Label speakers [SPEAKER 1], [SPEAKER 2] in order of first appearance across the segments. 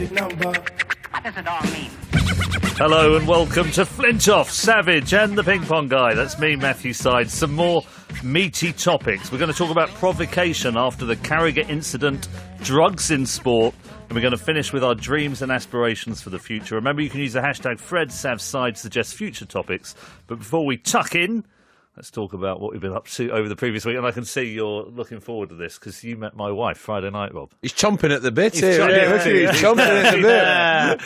[SPEAKER 1] magic number.
[SPEAKER 2] What does it all mean?
[SPEAKER 3] Hello and welcome to Flintoff, Savage and the Ping Pong Guy. That's me, Matthew Syed. Some more meaty topics. We're going to talk about provocation after the Carragher incident, drugs in sport, and we're going to finish with our dreams and aspirations for the future. Remember, you can use the hashtag FredSavSide to suggest future topics. But before we tuck in, let's talk about what we've been up to over the previous week. And I can see you're looking forward to this because you met my wife Friday night, Rob.
[SPEAKER 4] He's chomping at the bit.
[SPEAKER 3] He's chomping
[SPEAKER 4] at the bit.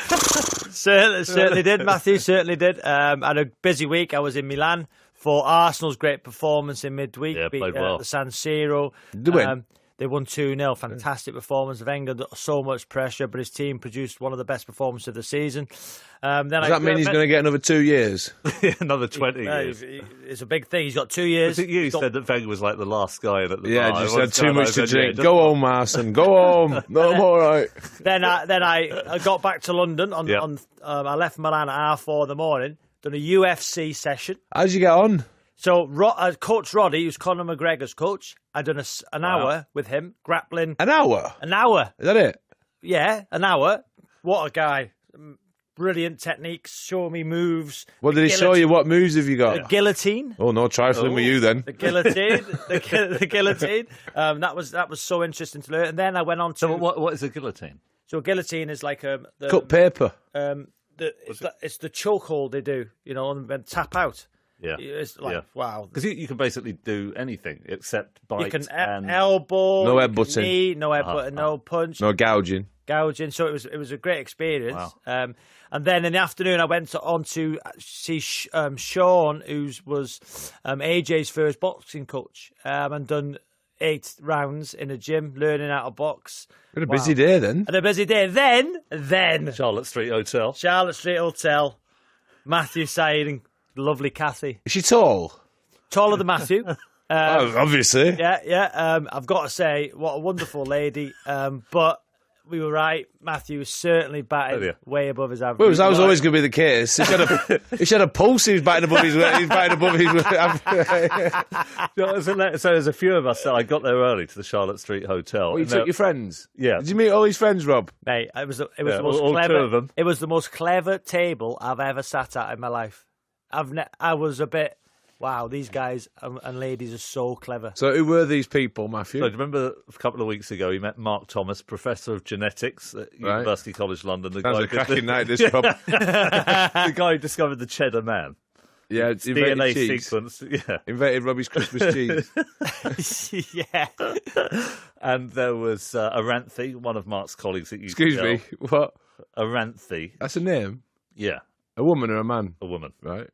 [SPEAKER 5] Certainly did, Matthew, certainly did. Had a busy week. I was in Milan for Arsenal's great performance in midweek.
[SPEAKER 3] Yeah, played well.
[SPEAKER 5] The San Siro. They won 2-0. Fantastic performance. Wenger got so much pressure, but his team produced one of the best performances of the season.
[SPEAKER 4] Does that mean he's going to get another 2 years?
[SPEAKER 3] Another 20 years.
[SPEAKER 5] It's a big thing. He's got 2 years.
[SPEAKER 3] I think you said that Wenger was like the last guy at the bar.
[SPEAKER 4] Yeah, just had too much to drink. Go home, Arsene. Go home. No, I'm all right.
[SPEAKER 5] Then I got back to London. I left Milan at 4:30 in the morning. Done a UFC session.
[SPEAKER 4] How'd you get on?
[SPEAKER 5] So, Coach Roddy, who's Conor McGregor's coach, I'd done an hour with him, grappling.
[SPEAKER 4] An hour?
[SPEAKER 5] An hour.
[SPEAKER 4] Is that it?
[SPEAKER 5] Yeah, an hour. What a guy. Brilliant techniques, show me moves.
[SPEAKER 4] What did he show you? What moves have you got?
[SPEAKER 5] The guillotine.
[SPEAKER 4] Oh, no trifling with you then.
[SPEAKER 5] The guillotine. the guillotine. That was so interesting to learn. And then I went on to...
[SPEAKER 3] So what is a guillotine?
[SPEAKER 5] So a guillotine is like
[SPEAKER 4] cut paper.
[SPEAKER 5] It's the chokehold they do, and then tap out.
[SPEAKER 3] Yeah,
[SPEAKER 5] it's like wow.
[SPEAKER 3] Because you can basically do anything except bite.
[SPEAKER 5] You can
[SPEAKER 3] and
[SPEAKER 5] elbow,
[SPEAKER 4] no headbutting,
[SPEAKER 5] knee, no headbutting, no punch,
[SPEAKER 4] no gouging.
[SPEAKER 5] So it was a great experience.
[SPEAKER 3] Wow.
[SPEAKER 5] And then in the afternoon, I went on to see Sean, who was AJ's first boxing coach, and done 8 rounds in a gym, learning how to box.
[SPEAKER 4] Had a busy day then.
[SPEAKER 5] And a busy day. Then
[SPEAKER 3] Charlotte Street Hotel.
[SPEAKER 5] Matthew Syed and lovely Kathy.
[SPEAKER 4] Is she tall?
[SPEAKER 5] Taller than Matthew.
[SPEAKER 4] Obviously.
[SPEAKER 5] Yeah. I've got to say, what a wonderful lady. But we were right. Matthew was certainly batting way above his average.
[SPEAKER 4] Well, that was always going to be the case. If she had a pulse, he was batting above his weight.
[SPEAKER 3] So there's a few of us. I got there early to the Charlotte Street Hotel.
[SPEAKER 4] Oh, you took your friends?
[SPEAKER 3] Yeah.
[SPEAKER 4] Did you meet all his friends, Rob?
[SPEAKER 5] Mate, it was the most clever.
[SPEAKER 3] 2 of them.
[SPEAKER 5] It was the most clever table I've ever sat at in my life. I was a bit, wow, these guys and ladies are so clever.
[SPEAKER 4] So who were these people, Matthew?
[SPEAKER 3] So do you remember a couple of weeks ago, he met Mark Thomas, Professor of Genetics at University College London.
[SPEAKER 4] Sounds a cracking night, this Rob.
[SPEAKER 3] The guy who discovered the cheddar man.
[SPEAKER 4] Yeah,
[SPEAKER 3] it's DNA sequence. Yeah.
[SPEAKER 4] Invented Robbie's Christmas cheese.
[SPEAKER 5] Yeah.
[SPEAKER 3] And there was Aranthe, one of Mark's colleagues at UCL.
[SPEAKER 4] Excuse me, what?
[SPEAKER 3] Aranthe.
[SPEAKER 4] That's a name?
[SPEAKER 3] Yeah.
[SPEAKER 4] A woman or a man?
[SPEAKER 3] A woman.
[SPEAKER 4] Right.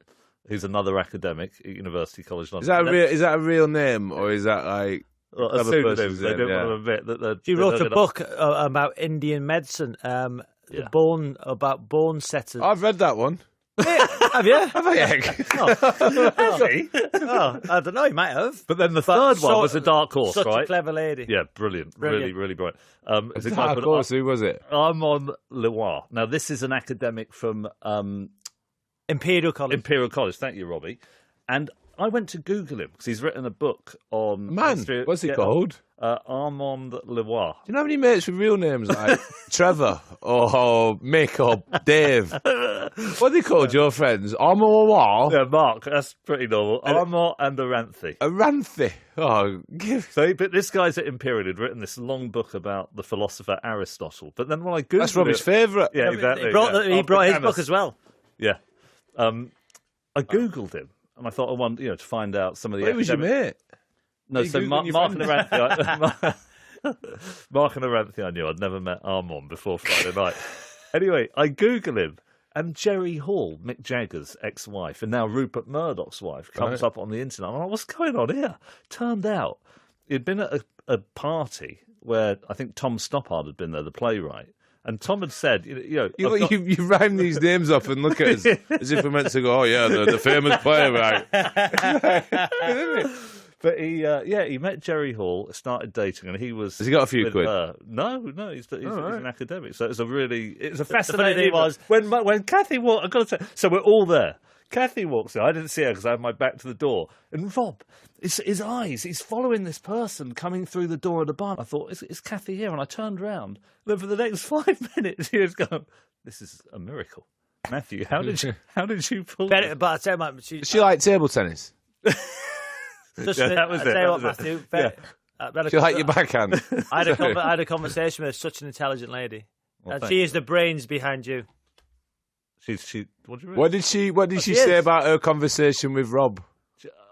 [SPEAKER 3] Who's another academic at University College London.
[SPEAKER 4] Is that a real name, or is that like
[SPEAKER 3] a pseudonym? They didn't want to admit that.
[SPEAKER 5] She wrote a book about Indian medicine, about bone setters.
[SPEAKER 4] I've read that one.
[SPEAKER 5] Have you?
[SPEAKER 4] Have I?
[SPEAKER 5] I don't know. You might have.
[SPEAKER 3] But then the third one was a dark horse,
[SPEAKER 5] such
[SPEAKER 3] right?
[SPEAKER 5] A clever lady.
[SPEAKER 3] Yeah, brilliant. Really, really bright.
[SPEAKER 4] Dark horse. Who was it?
[SPEAKER 3] Armand Leroy. Now, this is an academic from
[SPEAKER 5] Imperial College.
[SPEAKER 3] Imperial College. Thank you, Robbie. And I went to Google him because he's written a book on...
[SPEAKER 4] What's he called?
[SPEAKER 3] Armand Leroy.
[SPEAKER 4] Do you know how many mates with real names like Trevor or Mick or Dave? What are they called, your friends? Armand Leroy?
[SPEAKER 3] Yeah, Mark. That's pretty normal. Armand and Aranthe.
[SPEAKER 4] Aranthe.
[SPEAKER 3] But this guy's at Imperial had written this long book about the philosopher Aristotle. But then when I Googled
[SPEAKER 4] that's Robbie's favourite.
[SPEAKER 3] Yeah, exactly.
[SPEAKER 5] He brought his book as well.
[SPEAKER 3] Yeah. I Googled him, and I thought I wanted, to find out some of the...
[SPEAKER 4] Who was your mate?
[SPEAKER 3] No, so Mark and Aranthe... Mark and Aranthe I knew. I'd never met Armand before Friday night. Anyway, I Google him, and Jerry Hall, Mick Jagger's ex-wife, and now Rupert Murdoch's wife, comes up on the internet. I'm like, what's going on here? Turned out he'd been at a party where I think Tom Stoppard had been there, the playwright. And Tom had said, you
[SPEAKER 4] rhyme these names up and look at us as if we're meant to go, oh yeah, the famous playwright.
[SPEAKER 3] But he met Jerry Hall, started dating, and he was...
[SPEAKER 4] Has he got a few quid?
[SPEAKER 3] No, he's an academic. So it's a fascinating... When Kathy... I've got to say... So we're all there. Kathy walks in. I didn't see her because I had my back to the door. And Rob, his eyes, he's following this person coming through the door of the bar. I thought, is Kathy here? And I turned round. Then for the next 5 minutes, he was going, this is a miracle. Matthew, how did you pull
[SPEAKER 5] But I tell you, man,
[SPEAKER 4] Does she like table tennis?
[SPEAKER 3] that was it.
[SPEAKER 5] Matthew.
[SPEAKER 4] Do you like your backhand?
[SPEAKER 5] I had a conversation with such an intelligent lady.
[SPEAKER 3] Well,
[SPEAKER 5] And she is the brains behind you.
[SPEAKER 3] What do you mean?
[SPEAKER 4] What did she say about her conversation with Rob?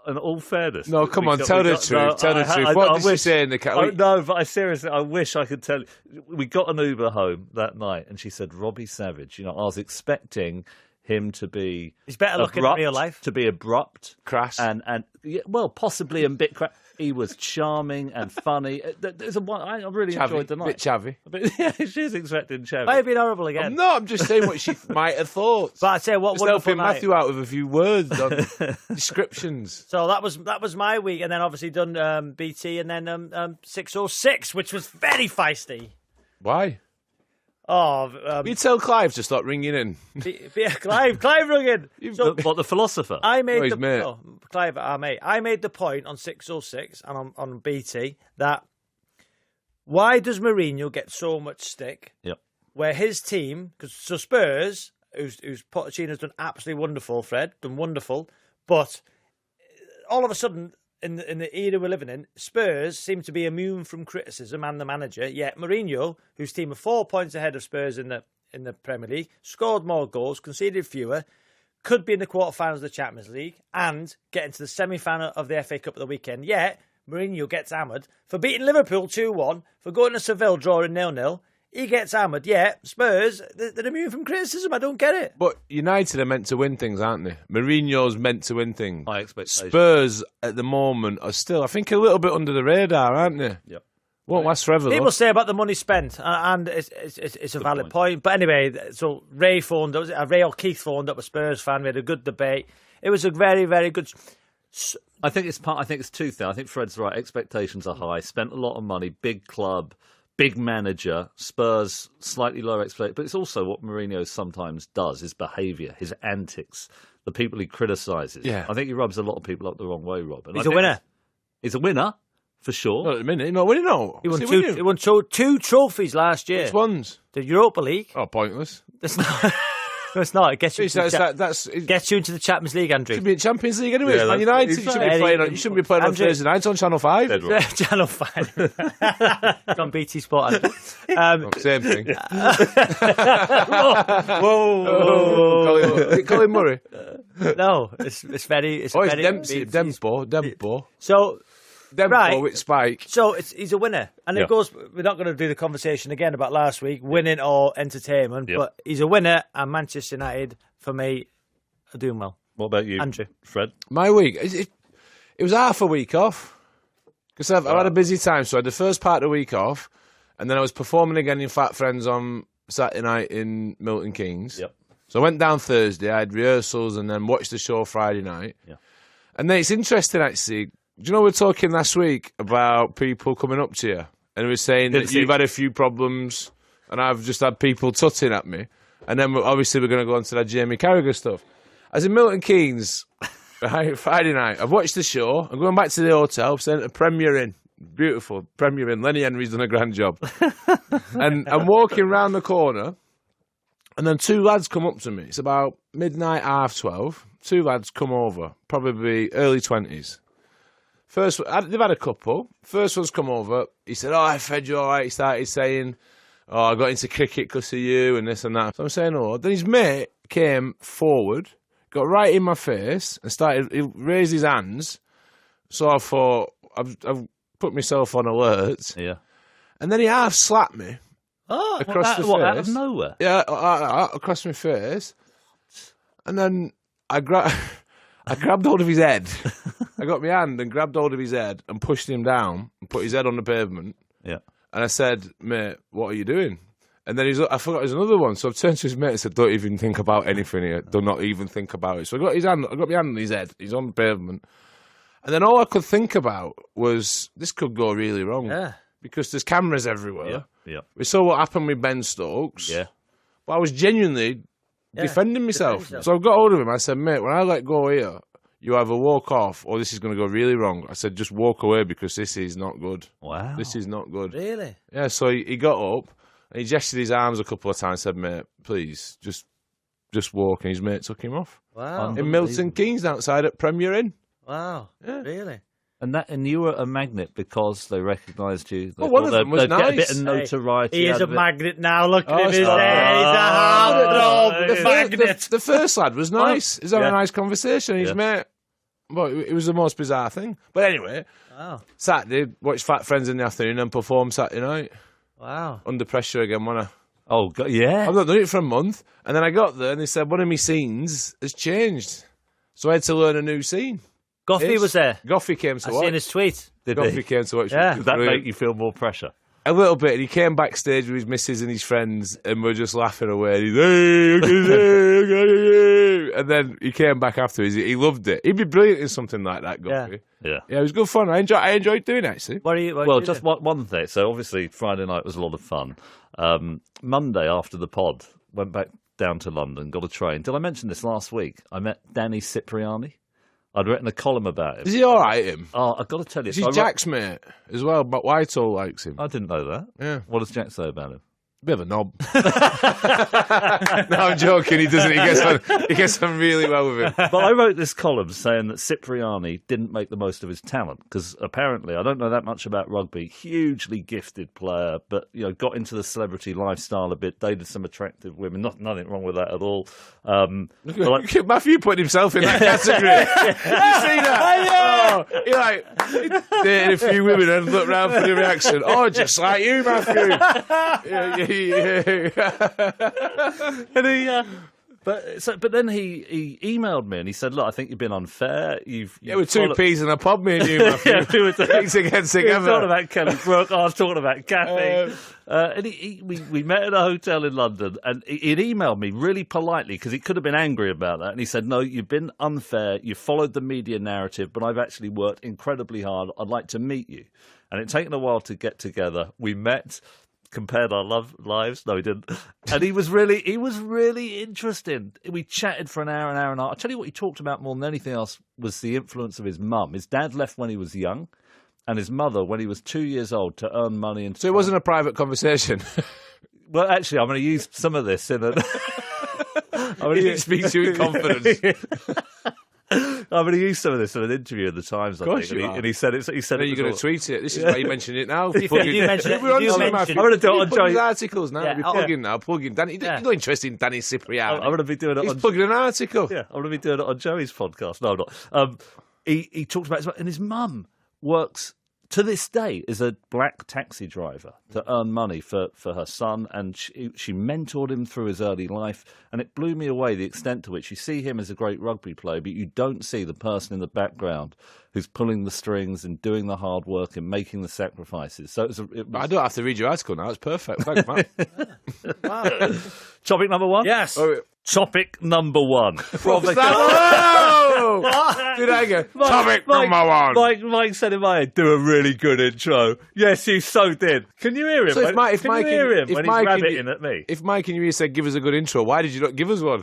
[SPEAKER 3] In all fairness.
[SPEAKER 4] No, come on, tell the truth. Tell the truth. What did she say in the car?
[SPEAKER 3] No, but I wish I could tell you. We got an Uber home that night, and she said, Robbie Savage. I was expecting him to be...
[SPEAKER 5] He's better looking in real life.
[SPEAKER 3] To be abrupt.
[SPEAKER 4] Crass.
[SPEAKER 3] And possibly a bit crass. He was charming and funny. I really enjoyed the night.
[SPEAKER 4] Bit chavvy.
[SPEAKER 3] But yeah, she's expecting chavvy.
[SPEAKER 5] Might have been horrible again.
[SPEAKER 4] I'm just saying what she might have thought.
[SPEAKER 5] But I'd say what
[SPEAKER 4] just helping Matthew out with a few words on descriptions.
[SPEAKER 5] So that was my week, and then obviously done BT, and then 606, which was very feisty.
[SPEAKER 4] Why?
[SPEAKER 5] Oh,
[SPEAKER 4] you tell Clive to stop ringing in.
[SPEAKER 5] Clive rung in. So,
[SPEAKER 3] What, the philosopher?
[SPEAKER 5] I made
[SPEAKER 4] his mate.
[SPEAKER 5] Clive, our mate. I made the point on 606 and on BT that why does Mourinho get so much stick?
[SPEAKER 3] Yep.
[SPEAKER 5] Where his team, so Spurs, who's Pochettino's done absolutely wonderful, Fred, done wonderful, but all of a sudden, in the era we're living in, Spurs seem to be immune from criticism and the manager, yet Mourinho, whose team are 4 points ahead of Spurs in the Premier League, scored more goals, conceded fewer, could be in the quarterfinals of the Champions League and get into the semi-final of the FA Cup at the weekend. Yet, Mourinho gets hammered for beating Liverpool 2-1, for going to Seville drawing 0-0. He gets hammered. Yeah, Spurs, they're immune from criticism. I don't get it.
[SPEAKER 4] But United are meant to win things, aren't they? Mourinho's meant to win things.
[SPEAKER 3] High expectations.
[SPEAKER 4] Spurs, at the moment, are still, I think, a little bit under the radar, aren't they?
[SPEAKER 3] Yep.
[SPEAKER 4] Won't last forever,
[SPEAKER 5] People
[SPEAKER 4] though.
[SPEAKER 5] say about the money spent, and it's a valid point. But anyway, so Ray or Keith phoned up a Spurs fan. We had a good debate. It was a very, very good...
[SPEAKER 3] I think it's two things. I think Fred's right. Expectations are high. Spent a lot of money. Big club. Big manager, Spurs, slightly lower expectations, but it's also what Mourinho sometimes does, his behaviour, his antics, the people he criticises.
[SPEAKER 4] Yeah.
[SPEAKER 3] I think he rubs a lot of people up the wrong way, Rob.
[SPEAKER 5] He's a winner.
[SPEAKER 3] He's a winner, for sure.
[SPEAKER 4] Not at the minute. No, winning, no.
[SPEAKER 5] He won two trophies last year.
[SPEAKER 4] Which ones?
[SPEAKER 5] The Europa League.
[SPEAKER 4] Oh, pointless.
[SPEAKER 5] It's not. No, it's not. It gets you, gets you into the Champions League, Andrew.
[SPEAKER 4] Should be in Champions League anyway.
[SPEAKER 3] Yeah,
[SPEAKER 4] Man United. You shouldn't be playing on
[SPEAKER 5] Andrew,
[SPEAKER 4] Thursday nights on Channel 5.
[SPEAKER 5] Channel 5. On BT Sport, Andrew.
[SPEAKER 4] Same thing.
[SPEAKER 5] Whoa.
[SPEAKER 4] Colin Murray.
[SPEAKER 5] No, it's very... It's
[SPEAKER 4] It's
[SPEAKER 5] very
[SPEAKER 4] Dembo.
[SPEAKER 5] So...
[SPEAKER 4] Dembo
[SPEAKER 5] right.
[SPEAKER 4] with Spike.
[SPEAKER 5] So he's a winner. And it goes, we're not going to do the conversation again about last week, winning or entertainment, but he's a winner, and Manchester United, for me, are doing well.
[SPEAKER 3] What about you,
[SPEAKER 5] Andrew?
[SPEAKER 3] Fred?
[SPEAKER 4] My week, it was half a week off. Because I've had a busy time, so I had the first part of the week off, and then I was performing again in Fat Friends on Saturday night in Milton Keynes.
[SPEAKER 3] Yep.
[SPEAKER 4] So I went down Thursday, I had rehearsals, and then watched the show Friday night.
[SPEAKER 3] Yeah.
[SPEAKER 4] And then it's interesting, actually. Do you know we were talking last week about people coming up to you? And we were saying that you've had a few problems, and I've just had people tutting at me. And then obviously we're going to go on to that Jamie Carragher stuff. I was in Milton Keynes Friday night. I've watched the show. I'm going back to the hotel. Sent a Premier Inn. Beautiful. Premier Inn. Lenny Henry's done a grand job. And I'm walking round the corner, and then two lads come up to me. It's about midnight, 12:30. Two lads come over, probably early 20s. First, they've had a couple. First one's come over. He said, "Oh, I fed you all right." He started saying, "Oh, I got into cricket because of you," and this and that. So I'm saying, "Oh." Then his mate came forward, got right in my face, and he raised his hands. So I thought, I've put myself on alert.
[SPEAKER 3] Yeah.
[SPEAKER 4] And then he half slapped me.
[SPEAKER 3] Oh,
[SPEAKER 4] across the face.
[SPEAKER 3] out of nowhere?
[SPEAKER 4] Yeah, across my face. And then I grabbed hold of his head. I got my hand and grabbed hold of his head and pushed him down and put his head on the pavement.
[SPEAKER 3] Yeah.
[SPEAKER 4] And I said, "Mate, what are you doing?" And then I forgot there's another one. So I turned to his mate and said, "Don't even think about anything here. Do not even think about it." So I got my hand on his head. He's on the pavement. And then all I could think about was, this could go really wrong.
[SPEAKER 5] Yeah.
[SPEAKER 4] Because there's cameras everywhere.
[SPEAKER 3] Yeah.
[SPEAKER 4] We saw what happened with Ben Stokes.
[SPEAKER 3] Yeah.
[SPEAKER 4] But I was genuinely defending myself.
[SPEAKER 5] Defend yourself.
[SPEAKER 4] So I've got hold of him. I said, mate, when I let go here, you either walk off or this is going to go really wrong. I said, just walk away because this is not good.
[SPEAKER 3] Wow.
[SPEAKER 4] This is not good.
[SPEAKER 5] Really?
[SPEAKER 4] Yeah, so he got up and he gestured his arms a couple of times and said, mate, please, just walk. And his mate took him off.
[SPEAKER 5] Wow.
[SPEAKER 4] In Milton Keynes outside at Premier Inn.
[SPEAKER 5] Wow.
[SPEAKER 4] Yeah.
[SPEAKER 5] Really?
[SPEAKER 3] And you were a magnet because they recognised you.
[SPEAKER 4] Well, one of them was
[SPEAKER 3] they'd get a
[SPEAKER 4] nice.
[SPEAKER 3] bit of notoriety.
[SPEAKER 5] He is
[SPEAKER 3] out
[SPEAKER 5] a
[SPEAKER 3] of it.
[SPEAKER 5] magnet now. Look at him. He's
[SPEAKER 4] stop.
[SPEAKER 5] a heartthrob. The magnet.
[SPEAKER 4] The first lad was nice. He's having
[SPEAKER 3] Yeah.
[SPEAKER 4] a nice conversation. His
[SPEAKER 3] Yeah.
[SPEAKER 4] mate, well, it was the most bizarre thing. But anyway,
[SPEAKER 5] Wow.
[SPEAKER 4] Saturday, watched Fat Friends in the afternoon and performed Saturday night.
[SPEAKER 5] Wow.
[SPEAKER 4] Under pressure again, wasn't
[SPEAKER 3] Oh, God, yeah.
[SPEAKER 4] I? I've not done it for a month. And then I got there and they said, one of my scenes has changed. So I had to learn a new scene.
[SPEAKER 5] Goffey was there.
[SPEAKER 4] Goffey came to
[SPEAKER 5] I
[SPEAKER 4] watch.
[SPEAKER 5] seen his tweet.
[SPEAKER 3] Did
[SPEAKER 4] Goffey
[SPEAKER 3] he?
[SPEAKER 4] came to watch.
[SPEAKER 5] Yeah.
[SPEAKER 3] Did that make you feel more pressure?
[SPEAKER 4] A little bit. And he came backstage with his missus and his friends and we're just laughing away. And he's, hey, look at this, and then he came back afterwards. He loved it. He'd be brilliant in something like that, Goffey.
[SPEAKER 3] Yeah.
[SPEAKER 4] Yeah, it was good fun. I enjoyed doing it, actually.
[SPEAKER 5] What are you?
[SPEAKER 3] Well, just one thing. So obviously Friday night was a lot of fun. Monday after the pod, went back down to London, got a train. Did I mention this last week? I met Danny Cipriani. I'd written a column about him.
[SPEAKER 4] Is he all right, him?
[SPEAKER 3] Oh, I've got to tell you.
[SPEAKER 4] Is he
[SPEAKER 3] so I wrote-
[SPEAKER 4] Jack's mate as well? But Whitehall likes him.
[SPEAKER 3] I didn't know that.
[SPEAKER 4] Yeah.
[SPEAKER 3] What does Jack say about him?
[SPEAKER 4] Bit of a knob. No, I'm joking. He doesn't. He gets on really well with him.
[SPEAKER 3] But I wrote this column saying that Cipriani didn't make the most of his talent because apparently I don't know that much about rugby. Hugely gifted player, but got into the celebrity lifestyle a bit. Dated some attractive women. Nothing wrong with that at all.
[SPEAKER 4] Look at Matthew putting himself in that category. You see that? Oh, he dated a few women and looked round for the reaction. Oh, just like you, Matthew.
[SPEAKER 3] And but then he emailed me and he said, "Look, I think you've been unfair. You've
[SPEAKER 4] with two peas in a pod, me and you, Matthew.
[SPEAKER 3] Yeah, we were
[SPEAKER 4] Peas against
[SPEAKER 3] We were
[SPEAKER 4] together.
[SPEAKER 3] talking about Kelly Brook. I was talking about Kathy. And we met at a hotel in London, and he'd emailed me really politely because he could have been angry about that. And he said, "No, you've been unfair. You followed the media narrative, but I've actually worked incredibly hard. I'd like to meet you." And it'd taken a while to get together. We met. Compared our lives. No, he didn't. And he was really interesting. We chatted for an hour and a half. I'll tell you what he talked about more than anything else was the influence of his mum. His dad left when he was young, and his mother when he was 2 years old to earn money. And
[SPEAKER 4] So it wasn't a private conversation.
[SPEAKER 3] well, actually, I'm going to use some of this in a. I'm going
[SPEAKER 4] He
[SPEAKER 3] to
[SPEAKER 4] didn't speak to you in confidence.
[SPEAKER 3] I'm going to use some of this in an interview in the Times. I
[SPEAKER 4] course
[SPEAKER 3] think,
[SPEAKER 4] you are.
[SPEAKER 3] and he said it. He said
[SPEAKER 4] Then
[SPEAKER 3] it
[SPEAKER 4] you're going
[SPEAKER 3] was
[SPEAKER 4] to tweet it. This is why you mentioned it now.
[SPEAKER 5] You mentioned it.
[SPEAKER 4] We're on
[SPEAKER 5] You
[SPEAKER 4] to
[SPEAKER 5] mentioned
[SPEAKER 4] Matthew.
[SPEAKER 5] it.
[SPEAKER 3] I'm going to do it on
[SPEAKER 4] He's plugging
[SPEAKER 3] Joe.
[SPEAKER 4] articles now.
[SPEAKER 5] Yeah,
[SPEAKER 4] We're
[SPEAKER 5] oh,
[SPEAKER 4] plugging now. Plugging. Danny,
[SPEAKER 5] Yeah.
[SPEAKER 4] you're not interested in Danny Cipriani.
[SPEAKER 3] I'm going to be doing it
[SPEAKER 4] He's
[SPEAKER 3] on.
[SPEAKER 4] plugging an article.
[SPEAKER 3] Yeah, I'm going to be doing it on Joey's podcast. No, I'm not. He talked about his mum, and his mum works to this day is a black taxi driver to earn money for her son, and she mentored him through his early life, and it blew me away the extent to which you see him as a great rugby player, but you don't see the person in the background who's pulling the strings and doing the hard work and making the sacrifices. So
[SPEAKER 4] I don't have to read your article now. It's perfect. Thanks, Matt.
[SPEAKER 3] Topic number one?
[SPEAKER 5] Yes.
[SPEAKER 4] Oh,
[SPEAKER 3] Topic number one.
[SPEAKER 4] oh! Do that again. Topic number one.
[SPEAKER 3] Mike said in my head, do a really good intro. Yes, you so did. Can you hear him?
[SPEAKER 4] So if Mike-
[SPEAKER 3] Can you hear him
[SPEAKER 4] if
[SPEAKER 3] when he's
[SPEAKER 4] Mike and
[SPEAKER 3] rabbiting at me?
[SPEAKER 4] If Mike and you said, give us a good intro, why did you not give us one?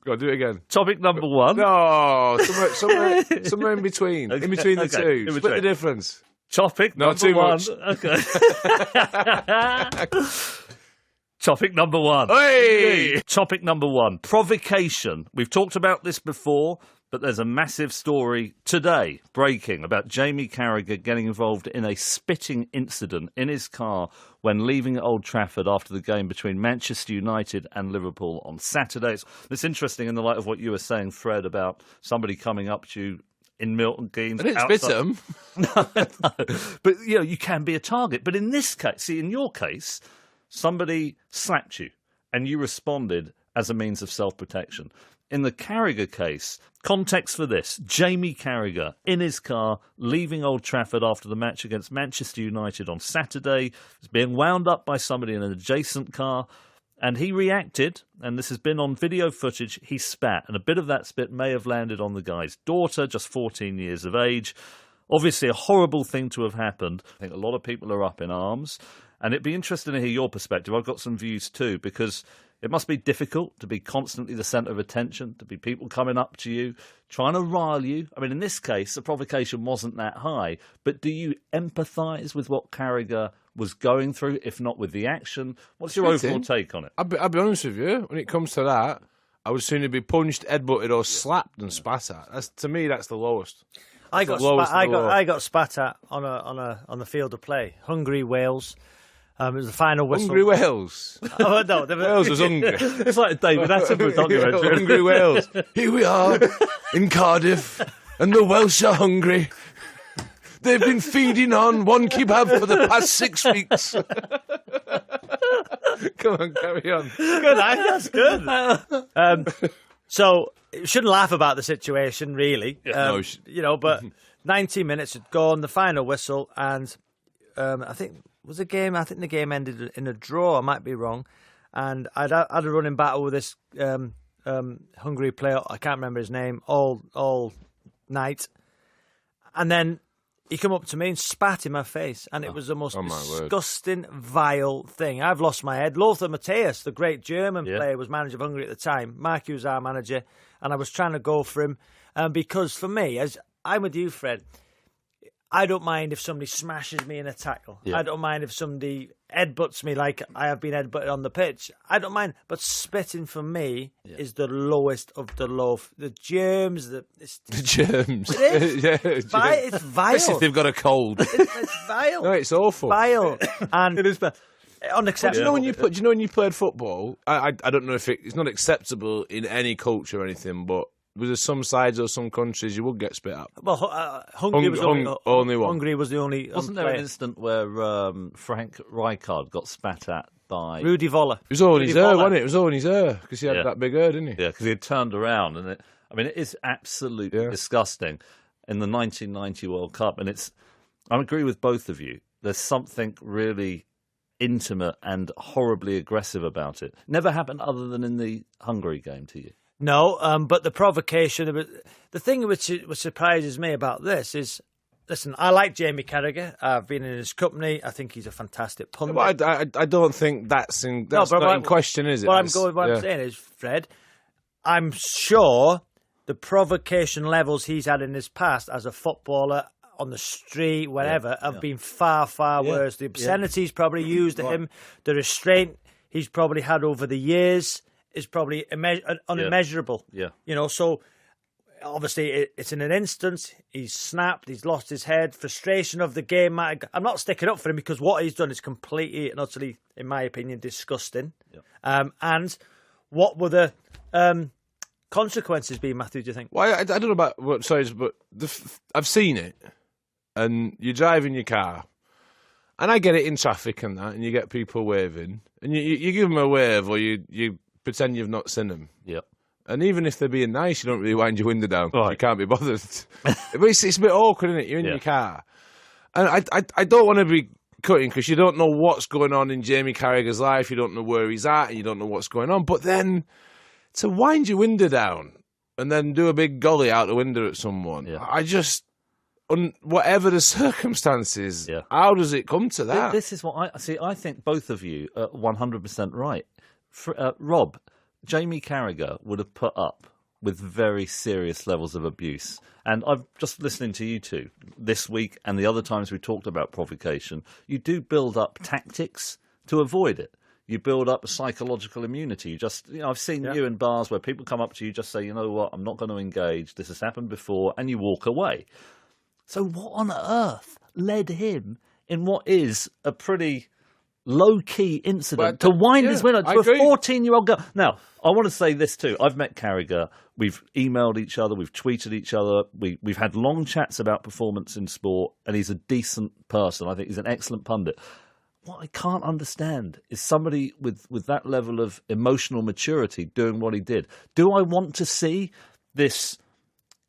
[SPEAKER 4] Go on, do it again.
[SPEAKER 3] Topic number one.
[SPEAKER 4] No, somewhere in between. In between the
[SPEAKER 3] Okay,
[SPEAKER 4] two.
[SPEAKER 3] in
[SPEAKER 4] Split
[SPEAKER 3] between.
[SPEAKER 4] the difference.
[SPEAKER 3] Topic
[SPEAKER 4] Not
[SPEAKER 3] number
[SPEAKER 4] too
[SPEAKER 3] one.
[SPEAKER 4] much.
[SPEAKER 3] Okay. Topic number one.
[SPEAKER 4] Hey!
[SPEAKER 3] Topic number one. Provocation. We've talked about this before, but there's a massive story today breaking about Jamie Carragher getting involved in a spitting incident in his car when leaving Old Trafford after the game between Manchester United and Liverpool on Saturday. It's interesting in the light of what you were saying, Fred, about somebody coming up to you in Milton Keynes.
[SPEAKER 4] I didn't spit at him.
[SPEAKER 3] No. But, you can be a target. But in this case, see, in your case, somebody slapped you and you responded as a means of self-protection. In the Carragher case, context for this, Jamie Carragher in his car, leaving Old Trafford after the match against Manchester United on Saturday, is being wound up by somebody in an adjacent car, and he reacted, and this has been on video footage, he spat, and a bit of that spit may have landed on the guy's daughter, just 14 years of age. Obviously a horrible thing to have happened. I think a lot of people are up in arms. And it'd be interesting to hear your perspective. I've got some views too, because It must be difficult to be constantly the centre of attention, to be people coming up to you, trying to rile you. I mean, in this case, the provocation wasn't that high, but do you empathise with what Carragher was going through, if not with the action? What's your overall take on it?
[SPEAKER 4] I'll be honest with you, when it comes to that, I would sooner be punched, headbutted or slapped than spat at. To me, that's the lowest.
[SPEAKER 5] I got spat at on the field of play. Hungary Wales. It was the final whistle.
[SPEAKER 4] Hungry Wales.
[SPEAKER 5] Oh no,
[SPEAKER 4] Wales was hungry.
[SPEAKER 3] It's like a David Attenborough documentary.
[SPEAKER 4] Hungry Wales. Here we are in Cardiff, and the Welsh are hungry. They've been feeding on one kebab for the past 6 weeks. Come on, carry on.
[SPEAKER 5] Good, that's good. So you shouldn't laugh about the situation, really. But 90 minutes had gone, the final whistle, and I think the game ended in a draw. I might be wrong. And I'd had a running battle with this Hungary player. I can't remember his name all night. And then he come up to me and spat in my face, and it was the most disgusting, vile thing. I've lost my head. Lothar Matthäus, the great German player, was manager of Hungary at the time. Marky was our manager, and I was trying to go for him because for me, as I'm with you, Fred, I don't mind if somebody smashes me in a tackle. Yeah. I don't mind if somebody headbutts me like I have been headbutted on the pitch. I don't mind. But spitting for me is the lowest of the low. The germs. The
[SPEAKER 4] germs.
[SPEAKER 5] It is.
[SPEAKER 4] It's
[SPEAKER 5] vile.
[SPEAKER 4] Especially if they've got a cold.
[SPEAKER 5] It's vile.
[SPEAKER 4] No, it's awful.
[SPEAKER 5] Vile. And
[SPEAKER 3] it is
[SPEAKER 5] unacceptable.
[SPEAKER 4] Do you know when you played football? I don't know if it's not acceptable in any culture or anything, but was there some sides or some countries you would get spit at?
[SPEAKER 5] Well, Hungary was
[SPEAKER 4] only one.
[SPEAKER 5] Hungary was the only.
[SPEAKER 3] Wasn't there an incident where Frank Rijkaard got spat at by
[SPEAKER 5] Rudi Voller?
[SPEAKER 4] It was all in his ear, wasn't it? It was all in his ear because he had that big ear, didn't he?
[SPEAKER 3] Yeah, because he had turned around, and it is absolutely disgusting in the 1990 World Cup, and I agree with both of you. There's something really intimate and horribly aggressive about it. Never happened other than in the Hungary game to you.
[SPEAKER 5] No, but the provocation, the thing which surprises me about this is, listen, I like Jamie Carragher. I've been in his company. I think he's a fantastic pundit.
[SPEAKER 4] Well, I don't think that's in question, is it?
[SPEAKER 5] What I'm saying is, Fred, I'm sure the provocation levels he's had in his past as a footballer, on the street, whatever, have been far, far worse. The obscenities probably used at him, the restraint he's probably had over the years is probably unimmeasurable.
[SPEAKER 3] Yeah.
[SPEAKER 5] So obviously it's in an instance, he's snapped, he's lost his head, frustration of the game. I'm not sticking up for him because what he's done is completely and utterly, in my opinion, disgusting. Yeah. And what were the consequences be, Matthew, do you think?
[SPEAKER 4] Well, I don't know about but I've seen it. And you drive in your car, and I get it in traffic and that, and you get people waving, and you give them a wave, or you pretend you've not seen them.
[SPEAKER 3] Yep.
[SPEAKER 4] And even if they're being nice, you don't really wind your window down. Right. You can't be bothered. But it's a bit awkward, isn't it? You're in your car. And I don't want to be cutting, because you don't know what's going on in Jamie Carragher's life, you don't know where he's at, and you don't know what's going on. But then, to wind your window down, and then do a big golly out the window at someone, I just... whatever the circumstances, how does it come to that?
[SPEAKER 3] This is what I see. I think both of you are 100% right. Rob, Jamie Carragher would have put up with very serious levels of abuse. And I'm just listening to you two this week and the other times we talked about provocation. You do build up tactics to avoid it. You build up a psychological immunity. I've seen you in bars where people come up to you, just say, you know what, I'm not going to engage. This has happened before, and you walk away. So what on earth led him in what is a pretty low-key incident to wind his window to a 14-year-old girl? Now, I want to say this too. I've met Carragher. We've emailed each other. We've tweeted each other. We've had long chats about performance in sport, and he's a decent person. I think he's an excellent pundit. What I can't understand is somebody with that level of emotional maturity doing what he did. Do I want to see this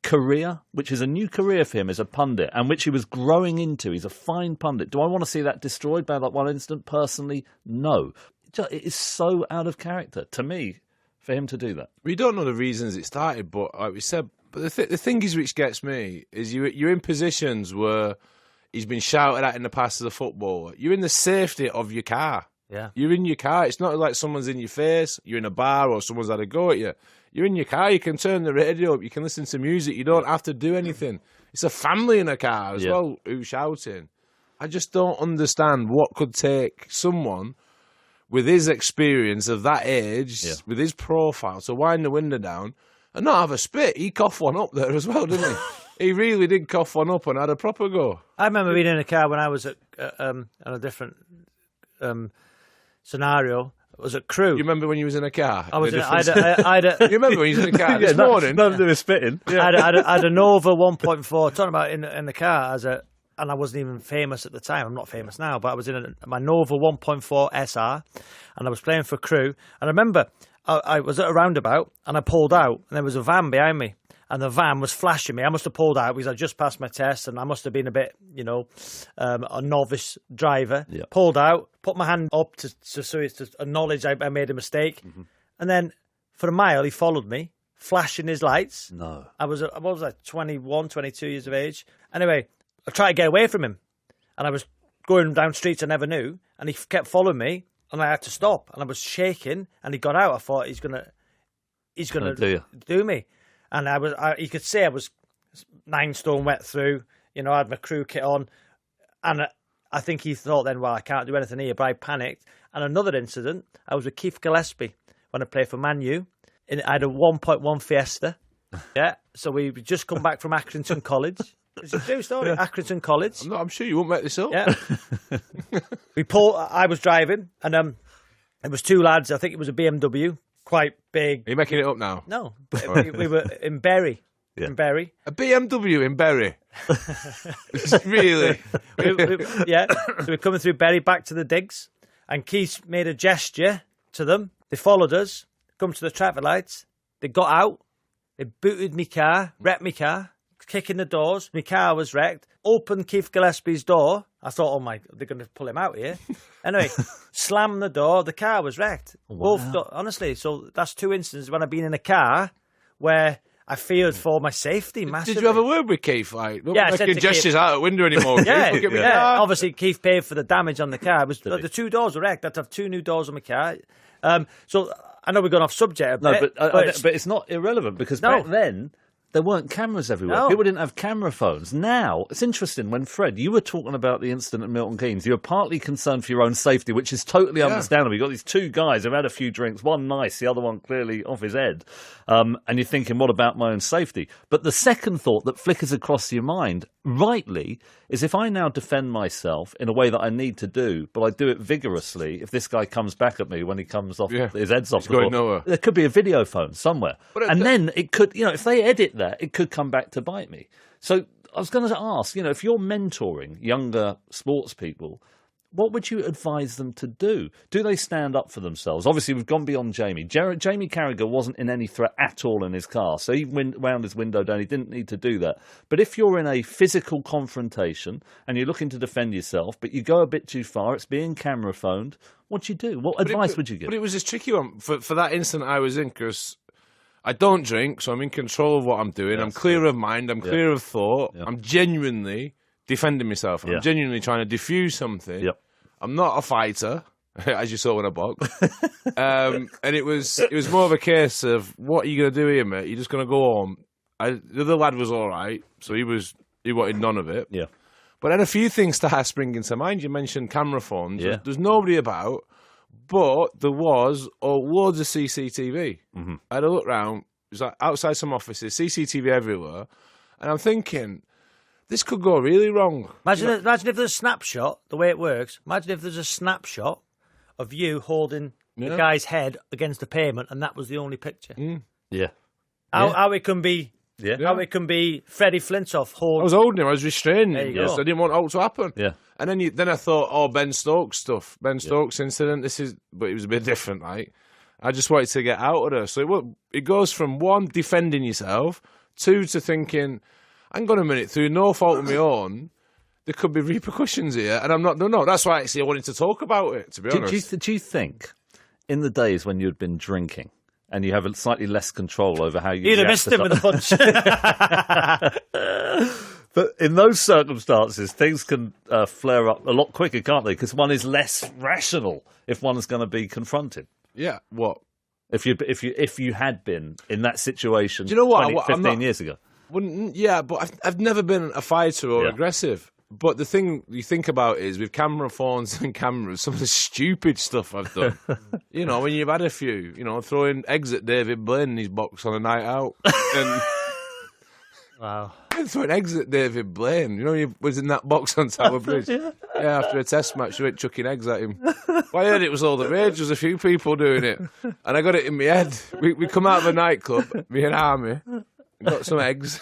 [SPEAKER 3] career, which is a new career for him as a pundit, and which he was growing into? He's a fine pundit. Do I want to see that destroyed by that one incident? Personally, no. It is so out of character to me for him to do that. We
[SPEAKER 4] don't know the reasons it started, but like we said, but the thing is, which gets me, is you're in positions where he's been shouted at in the past as a footballer. You're in the safety of your car.
[SPEAKER 5] Yeah.
[SPEAKER 4] You're in your car. It's not like someone's in your face. You're in a bar or someone's had a go at you. You're in your car. You can turn the radio up. You can listen to music. You don't have to do anything. It's a family in a car as well who's shouting. I just don't understand what could take someone with his experience of that age, with his profile, to wind the window down and not have a spit. He coughed one up there as well, didn't he? He really did cough one up and had a proper go.
[SPEAKER 5] I remember being in a car when I was at on a different scenario. It was at Crewe.
[SPEAKER 4] You remember when you was in a car?
[SPEAKER 5] I was.
[SPEAKER 4] You
[SPEAKER 5] remember
[SPEAKER 4] when you was in a car this morning?
[SPEAKER 3] None of them was spitting.
[SPEAKER 5] I had a Nova 1.4. Talking about in the car and I wasn't even famous at the time. I'm not famous now, but I was in my Nova 1.4 SR, and I was playing for Crewe. And I remember I was at a roundabout, and I pulled out, and there was a van behind me, and the van was flashing me. I must have pulled out because I just passed my test, and I must have been a bit, a novice driver. Yeah. Pulled out, put my hand up to acknowledge I made a mistake, and then for a mile he followed me, flashing his lights.
[SPEAKER 3] No,
[SPEAKER 5] I was 21, 22 years of age. Anyway, I tried to get away from him, and I was going down streets I never knew, and he kept following me, and I had to stop, and I was shaking, and he got out. I thought he's gonna do me, and you could say I was 9 stone wet through. I had my Crewe kit on, and I think he thought then, well, I can't do anything here, but I panicked. And another incident, I was with Keith Gillespie when I played for Man U, and I had a 1.1 Fiesta. Yeah, so we just come back from Accrington College. It's a true story. Accrington College.
[SPEAKER 4] I'm sure you won't make this up.
[SPEAKER 5] Yeah. I was driving, and it was 2 lads. I think it was a BMW, quite big.
[SPEAKER 4] Are you making it up now?
[SPEAKER 5] No, we were in Bury. Yeah. In Bury.
[SPEAKER 4] A BMW in Bury. Really?
[SPEAKER 5] So we're coming through Bury back to the digs, and Keith made a gesture to them. They followed us, come to the traffic lights. They got out. They booted me car, wrecked me car. Kicking the doors. My car was wrecked. Opened Keith Gillespie's door. I thought, oh my, they're going to pull him out here. Anyway, slammed the door. The car was wrecked.
[SPEAKER 3] Wow.
[SPEAKER 5] Honestly, so that's 2 instances when I've been in a car where I feared for my safety massively.
[SPEAKER 4] Did you have a word with Keith? Like, don't
[SPEAKER 5] yeah,
[SPEAKER 4] make gestures out the window anymore.
[SPEAKER 5] Yeah. Obviously, Keith paid for the damage on the car. The 2 doors were wrecked. I had to have 2 new doors on my car. So I know we're going off subject a bit.
[SPEAKER 3] But it's not irrelevant because back then, there weren't cameras everywhere.
[SPEAKER 5] No.
[SPEAKER 3] People didn't have camera phones. Now, it's interesting when, Fred, you were talking about the incident at Milton Keynes, you were partly concerned for your own safety, which is totally understandable. You've got these 2 guys who've had a few drinks, one nice, the other one clearly off his head. And you're thinking, what about my own safety? But the second thought that flickers across your mind, rightly, is if I now defend myself in a way that I need to do, but I do it vigorously, if this guy comes back at me when he comes off, his head's off the
[SPEAKER 4] going
[SPEAKER 3] floor,
[SPEAKER 4] nowhere.
[SPEAKER 3] there could be a video phone somewhere. And then it could, if they edit that, it could come back to bite me. So I was going to ask, if you're mentoring younger sports people, what would you advise them to do? Do they stand up for themselves? Obviously, we've gone beyond Jamie. Jamie Carragher wasn't in any threat at all in his car, so he wound his window down. He didn't need to do that. But if you're in a physical confrontation and you're looking to defend yourself, but you go a bit too far, it's being camera phoned, what do you do? What advice would you give?
[SPEAKER 4] But it was this tricky one. For that instant I was in, because I don't drink, so I'm in control of what I'm doing. I'm clear of mind. I'm clear of thought. I'm genuinely defending myself. I'm genuinely trying to diffuse something.
[SPEAKER 3] Yep.
[SPEAKER 4] I'm not a fighter, as you saw when I boxed. And it was more of a case of, what are you going to do here, mate? You're just going to go home. The other lad was all right, so he wanted none of it.
[SPEAKER 3] Yeah. But
[SPEAKER 4] then a few things start springing to mind. You mentioned camera phones.
[SPEAKER 3] Yeah.
[SPEAKER 4] There's nobody about, but there was loads of CCTV.
[SPEAKER 3] Mm-hmm.
[SPEAKER 4] I had a look round. It was like outside some offices, CCTV everywhere. And I'm thinking, this could go really wrong.
[SPEAKER 5] Imagine if there's a snapshot, the way it works. Imagine if there's a snapshot of you holding the guy's head against the pavement, and that was the only picture.
[SPEAKER 4] Mm.
[SPEAKER 3] Yeah.
[SPEAKER 5] How it can be. Yeah. How it can be Freddie Flintoff holding.
[SPEAKER 4] I was holding him. I was restraining him.
[SPEAKER 5] There you go.
[SPEAKER 4] I didn't want it to happen.
[SPEAKER 3] Yeah.
[SPEAKER 4] And then I thought, Ben Stokes stuff. Ben Stokes incident. But it was a bit different. Like, I just wanted to get out of there. So it goes from 1, defending yourself, 2, to thinking, hang on a minute, through no fault of my own, there could be repercussions here, and I'm not. No, that's why actually I wanted to talk about it. To be honest,
[SPEAKER 3] do you think in the days when you'd been drinking and you have a slightly less control over how you,
[SPEAKER 5] you'd have missed him with a punch.
[SPEAKER 3] But in those circumstances, things can flare up a lot quicker, can't they? Because one is less rational if one is going to be confronted.
[SPEAKER 4] Yeah, what?
[SPEAKER 3] If you had been in that situation,
[SPEAKER 4] Do you know what?
[SPEAKER 3] 15 years ago.
[SPEAKER 4] Yeah, but I've never been a fighter or aggressive. But the thing you think about is with camera phones and cameras, some of the stupid stuff I've done. You know, when you've had a few, you know, throwing eggs at David Blaine in his box on a night out. And
[SPEAKER 5] wow.
[SPEAKER 4] throwing eggs at David Blaine. You know, he was in that box on Tower Bridge. Yeah, after a test match, we went chucking eggs at him. Well, I heard it was all the rage. There's a few people doing it. And I got it in my head. We come out of a nightclub, me and Army, and got some eggs.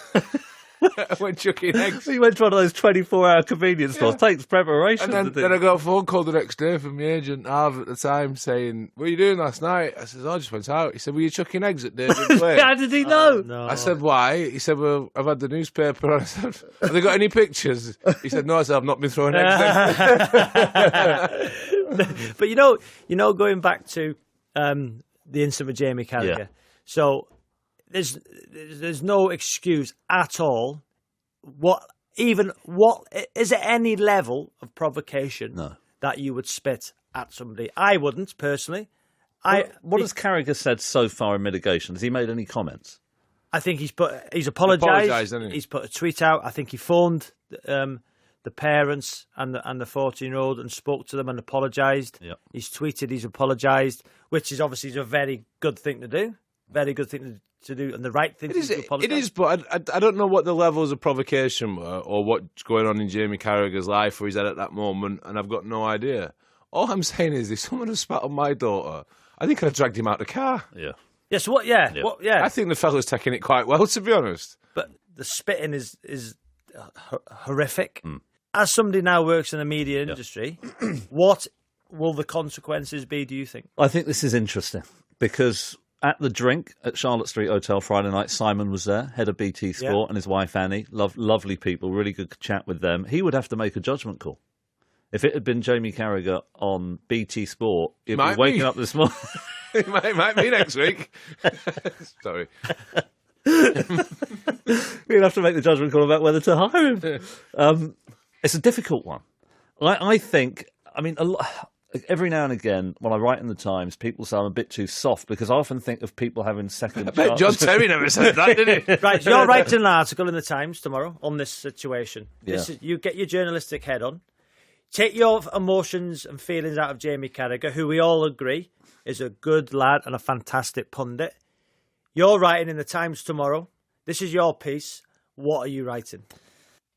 [SPEAKER 4] I went chucking eggs.
[SPEAKER 3] You went to one of those 24-hour convenience stores. Takes preparation.
[SPEAKER 4] And then I got a phone call the next day from my agent, Harv, at the time, saying, "What were you doing last night?" I said, "I just went out." He said, "Were you chucking eggs at David Blaine?"
[SPEAKER 3] How did he know?
[SPEAKER 5] No.
[SPEAKER 4] I said, "Why?" He said, "Well, I've had the newspaper." I said, "Have they got any pictures?" He said, "No." I said, "I've not been throwing eggs."
[SPEAKER 5] But you know, going back to the incident with Jamie Carragher, so there's no excuse at all. What is there any level of provocation that you would spit at somebody? I wouldn't personally.
[SPEAKER 3] What has Carragher said so far in mitigation? Has he made any comments?
[SPEAKER 5] I think he's apologised. He's put a tweet out. I think he phoned the parents and the 14-year-old and spoke to them and apologised.
[SPEAKER 3] Yep.
[SPEAKER 5] He's tweeted. He's apologised, which is obviously a very good thing to do. Very good thing to do, and the right thing to do.
[SPEAKER 4] It is, but I don't know what the levels of provocation were or what's going on in Jamie Carragher's life where he's at that moment, and I've got no idea. All I'm saying is, if someone had spat on my daughter, I think I'd have dragged him out of the car.
[SPEAKER 3] Yeah.
[SPEAKER 5] Yes. So what? Yeah.
[SPEAKER 3] Yeah.
[SPEAKER 5] What? Yeah.
[SPEAKER 4] I think the fella's taking it quite well, to be honest.
[SPEAKER 5] But the spitting is horrific. As somebody now works in the media industry, what will the consequences be, do you think?
[SPEAKER 3] I think this is interesting because at the drink at Charlotte Street Hotel Friday night, Simon was there, head of BT Sport, and his wife Annie. Lovely people, really good chat with them. He would have to make a judgment call. If it had been Jamie Carragher on BT Sport, he'd be waking up this morning.
[SPEAKER 4] It might be next week. Sorry.
[SPEAKER 3] We'd have to make the judgment call about whether to hire him. It's a difficult one. I think, every now and again, when I write in the Times, people say I'm a bit too soft because I often think of people having second chances.
[SPEAKER 4] I bet John Terry never said that, did he?
[SPEAKER 5] Right, you're writing an article in the Times tomorrow on this situation. You get your journalistic head on. Take your emotions and feelings out of Jamie Carragher, who we all agree is a good lad and a fantastic pundit. You're writing in the Times tomorrow. This is your piece. What are you writing?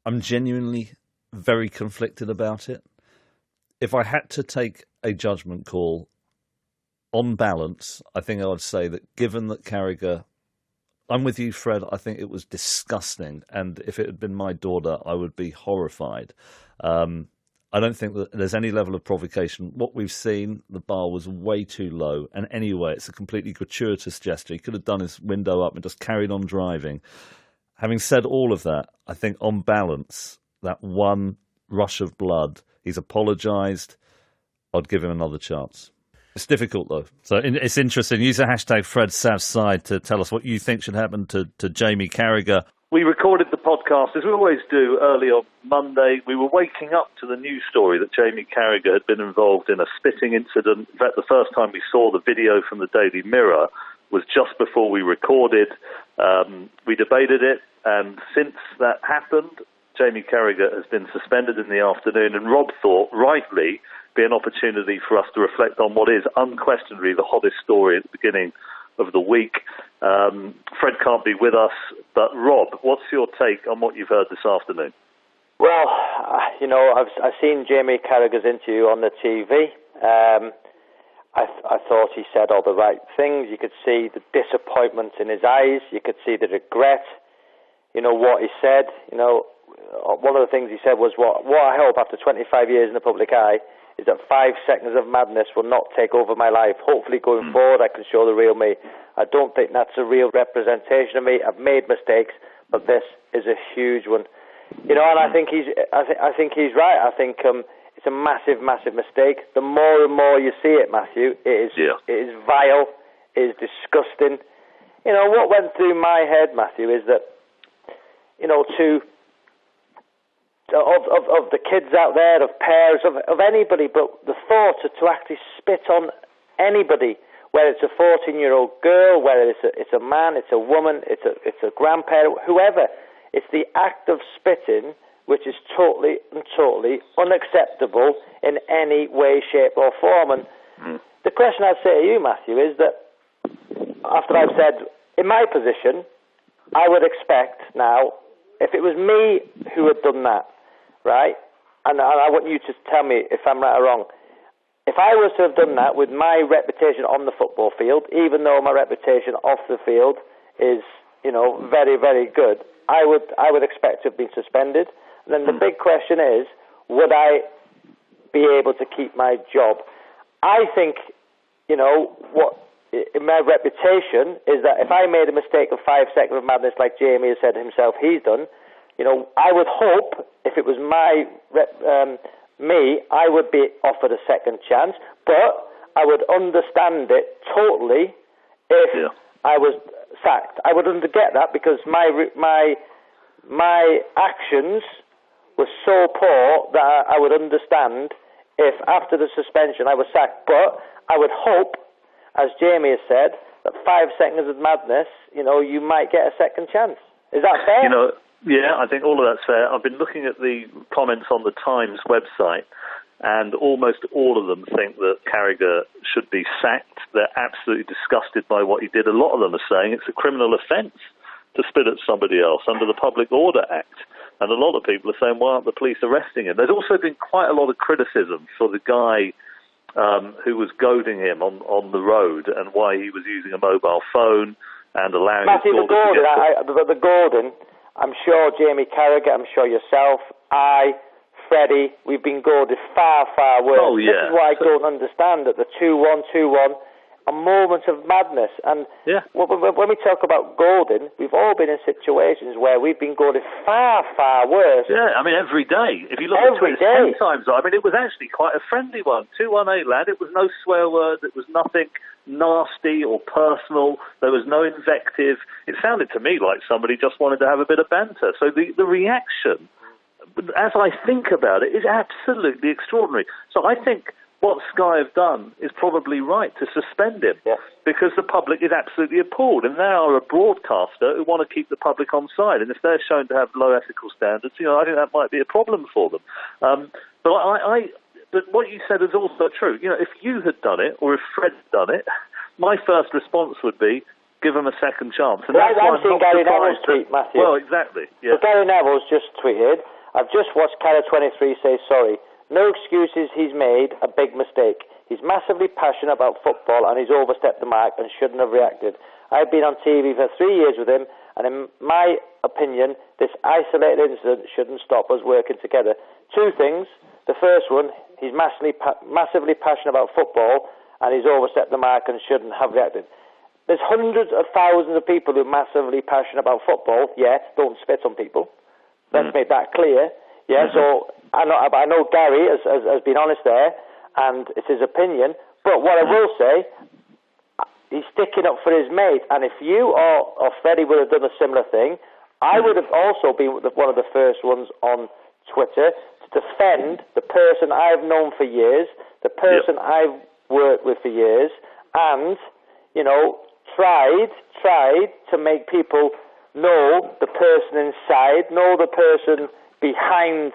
[SPEAKER 3] I'm genuinely very conflicted about it. If I had to take a judgment call, on balance, I think I would say that given that Carragher, I'm with you, Fred, I think it was disgusting. And if it had been my daughter, I would be horrified. I don't think that there's any level of provocation. What we've seen, the bar was way too low. And anyway, it's a completely gratuitous gesture. He could have done his window up and just carried on driving. Having said all of that, I think on balance, that one rush of blood, he's apologised. I'd give him another chance. It's difficult, though. So it's interesting. Use the hashtag FredSavSide to tell us what you think should happen to Jamie Carragher.
[SPEAKER 1] We recorded the podcast, as we always do, early on Monday. We were waking up to the news story that Jamie Carragher had been involved in a spitting incident. In fact, the first time we saw the video from the Daily Mirror was just before we recorded. We debated it, and since that happened, Jamie Carragher has been suspended in the afternoon, and Rob thought, rightly, be an opportunity for us to reflect on what is unquestionably the hottest story at the beginning of the week. Fred can't be with us, but Rob, what's your take on what you've heard this afternoon?
[SPEAKER 2] Well, I've seen Jamie Carragher's interview on the TV. I thought he said all the right things. You could see the disappointment in his eyes. You could see the regret. What he said. One of the things he said was, what I hope after 25 years in the public eye is that 5 seconds of madness will not take over my life. Hopefully going forward I can show the real me. I don't think that's a real representation of me. I've made mistakes, but this is a huge one. And I think he's right. I think it's a massive, massive mistake. The more and more you see it, Matthew, it is vile, it is disgusting. What went through my head, Matthew, is that, of the kids out there, of parents, of anybody, but the thought to actually spit on anybody, whether it's a 14-year-old girl, whether it's a man, it's a woman, it's a grandparent, whoever. It's the act of spitting which is totally and totally unacceptable in any way, shape or form. And the question I'd say to you, Matthew, is that after I've said, in my position, I would expect now, if it was me who had done that, right, and I want you to tell me if I'm right or wrong, if I was to have done that with my reputation on the football field, even though my reputation off the field is, very, very good, I would expect to have been suspended. And then the big question is, would I be able to keep my job? I think, what in my reputation is that if I made a mistake of 5 seconds of madness, like Jamie has said himself he's done, I would hope if it was me, I would be offered a second chance, but I would understand it totally if I was sacked. I would get that because my actions were so poor that I would understand if after the suspension I was sacked. But I would hope, as Jamie has said, that 5 seconds of madness, you might get a second chance. Is that fair?
[SPEAKER 1] Yeah, I think all of that's fair. I've been looking at the comments on the Times website, and almost all of them think that Carragher should be sacked. They're absolutely disgusted by what he did. A lot of them are saying it's a criminal offence to spit at somebody else under the Public Order Act. And a lot of people are saying, why aren't the police arresting him? There's also been quite a lot of criticism for the guy who was goading him on the road and why he was using a mobile phone and allowing
[SPEAKER 2] Matthew, the Gordon, I'm sure Jamie Carragher, I'm sure yourself, Freddie, we've been goaded far, far worse.
[SPEAKER 1] Oh, yeah.
[SPEAKER 2] This is what I don't understand, that the 2-1, a moment of madness. And when we talk about goading, we've all been in situations where we've been goaded far, far worse.
[SPEAKER 1] Yeah, I mean, every day. If you look at Twitter 10 times, I mean, it was actually quite a friendly one. 2-1 lad, it was no swear words, it was nothing nasty or personal, there was no invective. It sounded to me like somebody just wanted to have a bit of banter. So the reaction, as I think about it, is absolutely extraordinary. So I think what Sky have done is probably right to suspend him because the public is absolutely appalled, and they are a broadcaster who want to keep the public on side, and if they're shown to have low ethical standards, I think that might be a problem for them. But what you said is also true. If you had done it, or if Fred had done it, my first response would be, give him a second chance. And
[SPEAKER 2] I've seen Gary Neville's tweet, Matthew.
[SPEAKER 1] Well, exactly. Yeah.
[SPEAKER 2] So Gary Neville's just tweeted, I've just watched Carragher 23 say sorry. No excuses, he's made a big mistake. He's massively passionate about football and he's overstepped the mark and shouldn't have reacted. I've been on TV for 3 years with him, and in my opinion, this isolated incident shouldn't stop us working together. 2 things. The first one, he's massively passionate about football and he's overstepped the mark and shouldn't have reacted. There's hundreds of thousands of people who are massively passionate about football, yet don't spit on people. Let's make that clear. Yeah, so I know Gary has been honest there, and it's his opinion. But what I will say, he's sticking up for his mate. And if you or Freddie would have done a similar thing, I would have also been one of the first ones on Twitter to defend the person I've known for years, the person I've worked with for years, and tried to make people know the person inside, know the person behind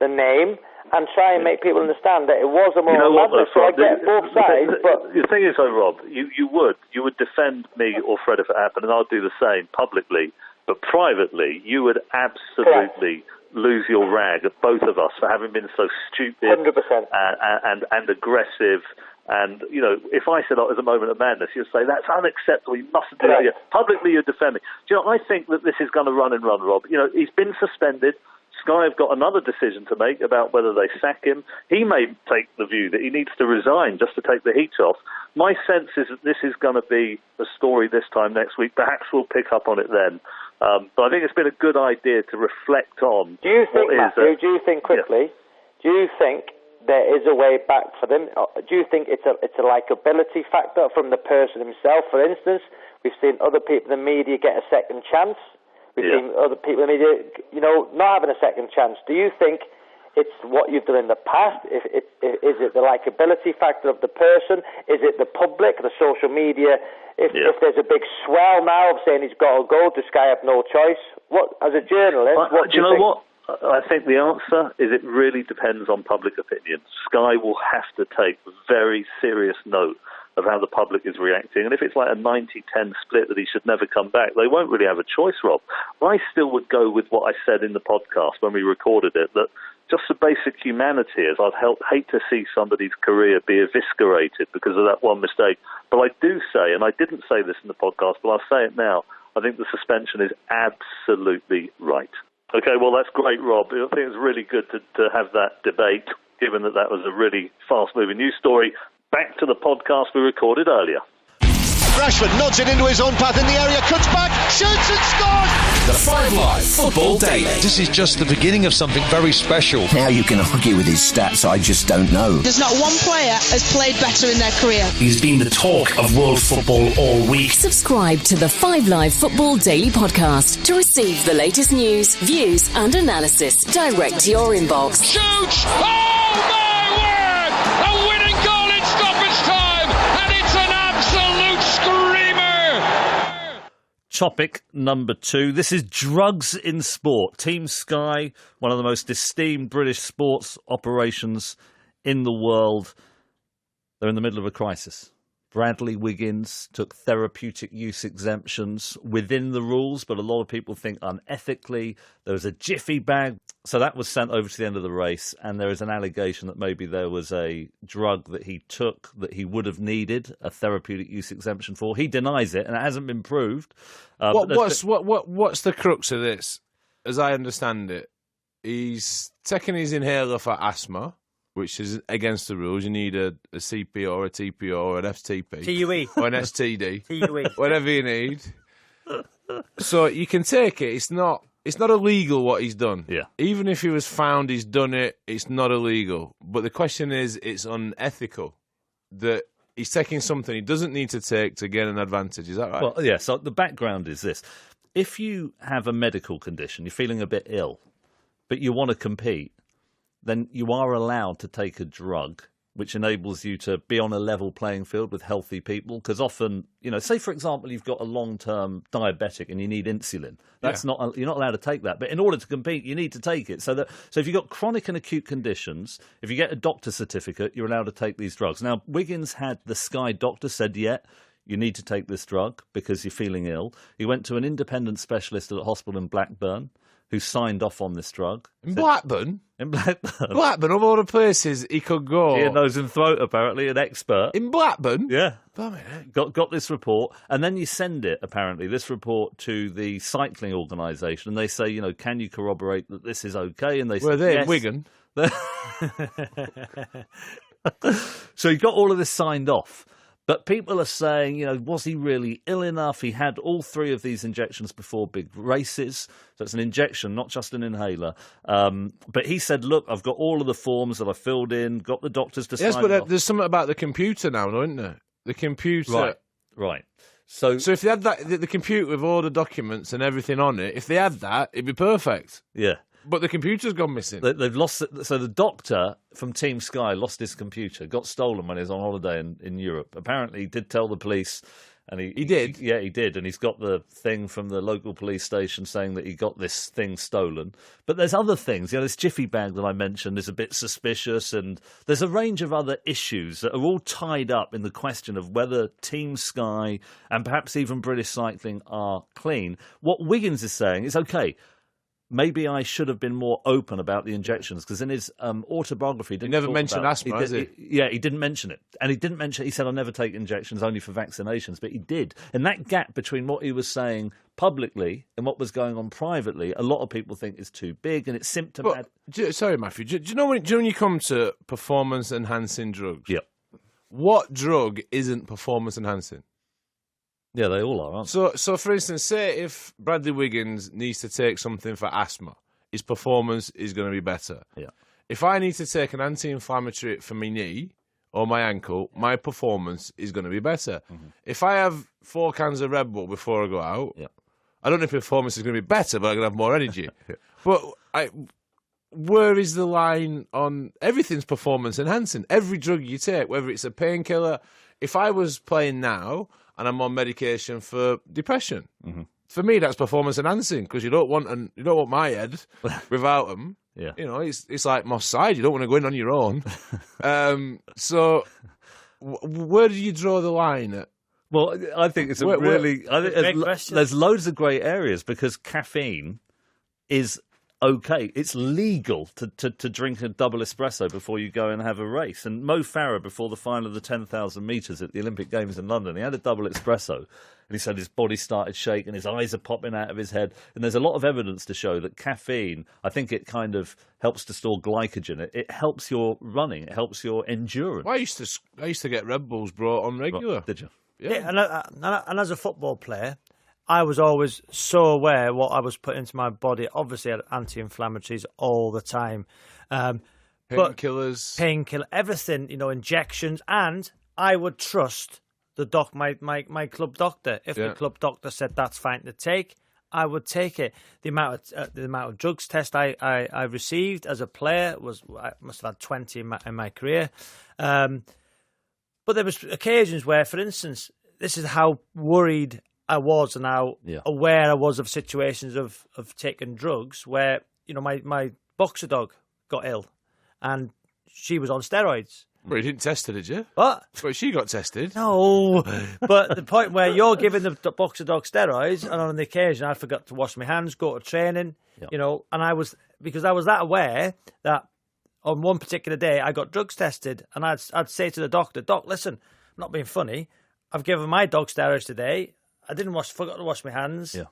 [SPEAKER 2] the name, and try and make people understand that it was a moral madness. So I get both sides. But
[SPEAKER 1] the thing is, though, Rob, you would defend me or Fred if it happened, and I'll do the same publicly. But privately, you would absolutely lose your rag at both of us for having been so stupid
[SPEAKER 2] 100%.
[SPEAKER 1] And aggressive. And, if I said it was a moment of madness, you'd say, that's unacceptable, you mustn't do that. Publicly, you'd defend me. I think that this is going to run and run, Rob. He's been suspended. Sky have got another decision to make about whether they sack him. He may take the view that he needs to resign just to take the heat off. My sense is that this is going to be a story this time next week. Perhaps we'll pick up on it then. But I think it's been a good idea to reflect on.
[SPEAKER 2] Do you think, Matthew, do you think there is a way back for them? Do you think it's a likability factor from the person himself? For instance, we've seen other people in the media get a second chance We've seen other people in the media, not having a second chance. Do you think it's what you've done in the past? Is it the likability factor of the person? Is it the public, the social media? If there's a big swell now of saying he's got to go, does Sky have no choice? What, as a journalist, what do you think?
[SPEAKER 1] What? I think the answer is it really depends on public opinion. Sky will have to take very serious note of how the public is reacting. And if it's like a 90-10 split that he should never come back, they won't really have a choice, Rob. I still would go with what I said in the podcast when we recorded it, that just the basic humanity is I'd hate to see somebody's career be eviscerated because of that one mistake. But I do say, and I didn't say this in the podcast, but I'll say it now, I think the suspension is absolutely right. Okay, well, that's great, Rob. I think it's really good to have that debate, given that was a really fast-moving news story. Back to the podcast we recorded earlier.
[SPEAKER 6] Rashford nods it into his own path in the area, cuts back, shoots and scores!
[SPEAKER 7] The 5 Live Football Daily.
[SPEAKER 6] This is just the beginning of something very special.
[SPEAKER 7] How you can argue with his stats, I just don't know.
[SPEAKER 8] There's not one player has played better in their career.
[SPEAKER 9] He's been the talk of world football all week.
[SPEAKER 10] Subscribe to the 5 Live Football Daily podcast to receive the latest news, views and analysis direct to your inbox.
[SPEAKER 11] Shoots! Oh my word! A winning goal in stoppage time, and it's an absolute screamer!
[SPEAKER 3] Topic number 2. This is drugs in sport. Team Sky, one of the most esteemed British sports operations in the world. They're in the middle of a crisis. Bradley Wiggins took therapeutic use exemptions within the rules, but a lot of people think unethically. There was a jiffy bag. So that was sent over to the end of the race, and there is an allegation that maybe there was a drug that he took that he would have needed a therapeutic use exemption for. He denies it, and it hasn't been proved.
[SPEAKER 4] What's the crux of this? As I understand it, he's taking his inhaler for asthma, which is against the rules. You need a CP or a TPO or an FTP.
[SPEAKER 5] TUE.
[SPEAKER 4] Or an STD.
[SPEAKER 5] TUE.
[SPEAKER 4] Whatever you need. So you can take it. It's not illegal what he's done.
[SPEAKER 3] Yeah.
[SPEAKER 4] Even if he was found he's done it, it's not illegal. But the question is, it's unethical that he's taking something he doesn't need to take to gain an advantage. Is that right?
[SPEAKER 3] Well, yeah, so the background is this. If you have a medical condition, you're feeling a bit ill, but you want to compete, then you are allowed to take a drug which enables you to be on a level playing field with healthy people. Because often, say, for example, you've got a long-term diabetic and you need insulin. You're not allowed to take that. But in order to compete, you need to take it. So if you've got chronic and acute conditions, if you get a doctor's certificate, you're allowed to take these drugs. Now, Wiggins had the Sky doctor said, you need to take this drug because you're feeling ill. He went to an independent specialist at a hospital in Blackburn who signed off on this drug.
[SPEAKER 4] Blackburn?
[SPEAKER 3] In Blackburn.
[SPEAKER 4] Blackburn, of all the places he could go.
[SPEAKER 3] Ear, nose and throat, apparently, an expert.
[SPEAKER 4] In Blackburn?
[SPEAKER 3] Yeah.
[SPEAKER 4] Blimey.
[SPEAKER 3] Got this report, and then you send it, apparently, this report to the cycling organisation, and they say, can you corroborate that this is okay? And they say,
[SPEAKER 4] they
[SPEAKER 3] yes.
[SPEAKER 4] in Wigan?
[SPEAKER 3] So he got all of this signed off. But people are saying, was he really ill enough? He had all 3 of these injections before big races. So it's an injection, not just an inhaler. But he said, look, I've got all of the forms that I filled in, got the doctors to sign off.
[SPEAKER 4] Yes, but there's something about the computer now, isn't there? The computer.
[SPEAKER 3] Right. So
[SPEAKER 4] if they had that, the computer with all the documents and everything on it, if they had that, it'd be perfect.
[SPEAKER 3] Yeah.
[SPEAKER 4] But the computer's gone missing.
[SPEAKER 3] They've lost it. So the doctor from Team Sky lost his computer, got stolen when he was on holiday in Europe. Apparently, he did tell the police. And he did? Yeah, he did. And he's got the thing from the local police station saying that he got this thing stolen. But there's other things. This jiffy bag that I mentioned is a bit suspicious. And there's a range of other issues that are all tied up in the question of whether Team Sky and perhaps even British cycling are clean. What Wiggins is saying is, OK, maybe I should have been more open about the injections, because in his autobiography...
[SPEAKER 4] He never mentioned asthma, has he?
[SPEAKER 3] He didn't mention it. And he said, I'll never take injections, only for vaccinations. But he did. And that gap between what he was saying publicly and what was going on privately, a lot of people think is too big, and it's symptomatic.
[SPEAKER 4] Sorry, Matthew. Do you know when you come to performance-enhancing drugs?
[SPEAKER 3] Yep.
[SPEAKER 4] What drug isn't performance-enhancing?
[SPEAKER 3] Yeah, they all are, aren't they?
[SPEAKER 4] So, for instance, say if Bradley Wiggins needs to take something for asthma, his performance is going to be better.
[SPEAKER 3] Yeah.
[SPEAKER 4] If I need to take an anti-inflammatory for my knee or my ankle, my performance is going to be better. Mm-hmm. If I have 4 cans of Red Bull before I go out, I don't know if performance is going to be better, but I'm going to have more energy. But where is the line on everything's performance enhancing? Every drug you take, whether it's a painkiller. If I was playing now and I'm on medication for depression, for me that's performance enhancing because you don't want my head without them.
[SPEAKER 3] Yeah.
[SPEAKER 4] You know, it's like Moss Side. You don't want to go in on your own. So where do you draw the line at?
[SPEAKER 3] Well, I think it's there's loads of grey areas because caffeine is okay. It's legal to drink a double espresso before you go and have a race. And Mo Farah, before the final of the 10,000 metres at the Olympic Games in London, he had a double espresso. And he said his body started shaking, his eyes are popping out of his head. And there's a lot of evidence to show that caffeine, I think it kind of helps to store glycogen. It helps your running. It helps your endurance.
[SPEAKER 4] Well, I used to get Red Bulls brought on regular.
[SPEAKER 3] Did you?
[SPEAKER 5] Yeah, and as a football player, I was always so aware what I was putting into my body. Obviously, I had anti-inflammatories all the time.
[SPEAKER 4] Painkillers.
[SPEAKER 5] Everything, injections. And I would trust my club doctor. If the club doctor said that's fine to take, I would take it. The amount of drugs test I received as a player I must have had 20 in my career. But there was occasions where, for instance, this is how worried I was and how aware I was of situations of taking drugs where, my boxer dog got ill and she was on steroids.
[SPEAKER 4] Well, you didn't test her, did you?
[SPEAKER 5] What?
[SPEAKER 4] Well, she got tested.
[SPEAKER 5] No, but the point where you're giving the boxer dog steroids, and on the occasion I forgot to wash my hands, go to training, and because I was that aware that on one particular day I got drugs tested, and I'd say to the doctor, Doc, listen, I'm not being funny, I've given my dog steroids today, I forgot to wash my hands. Yeah.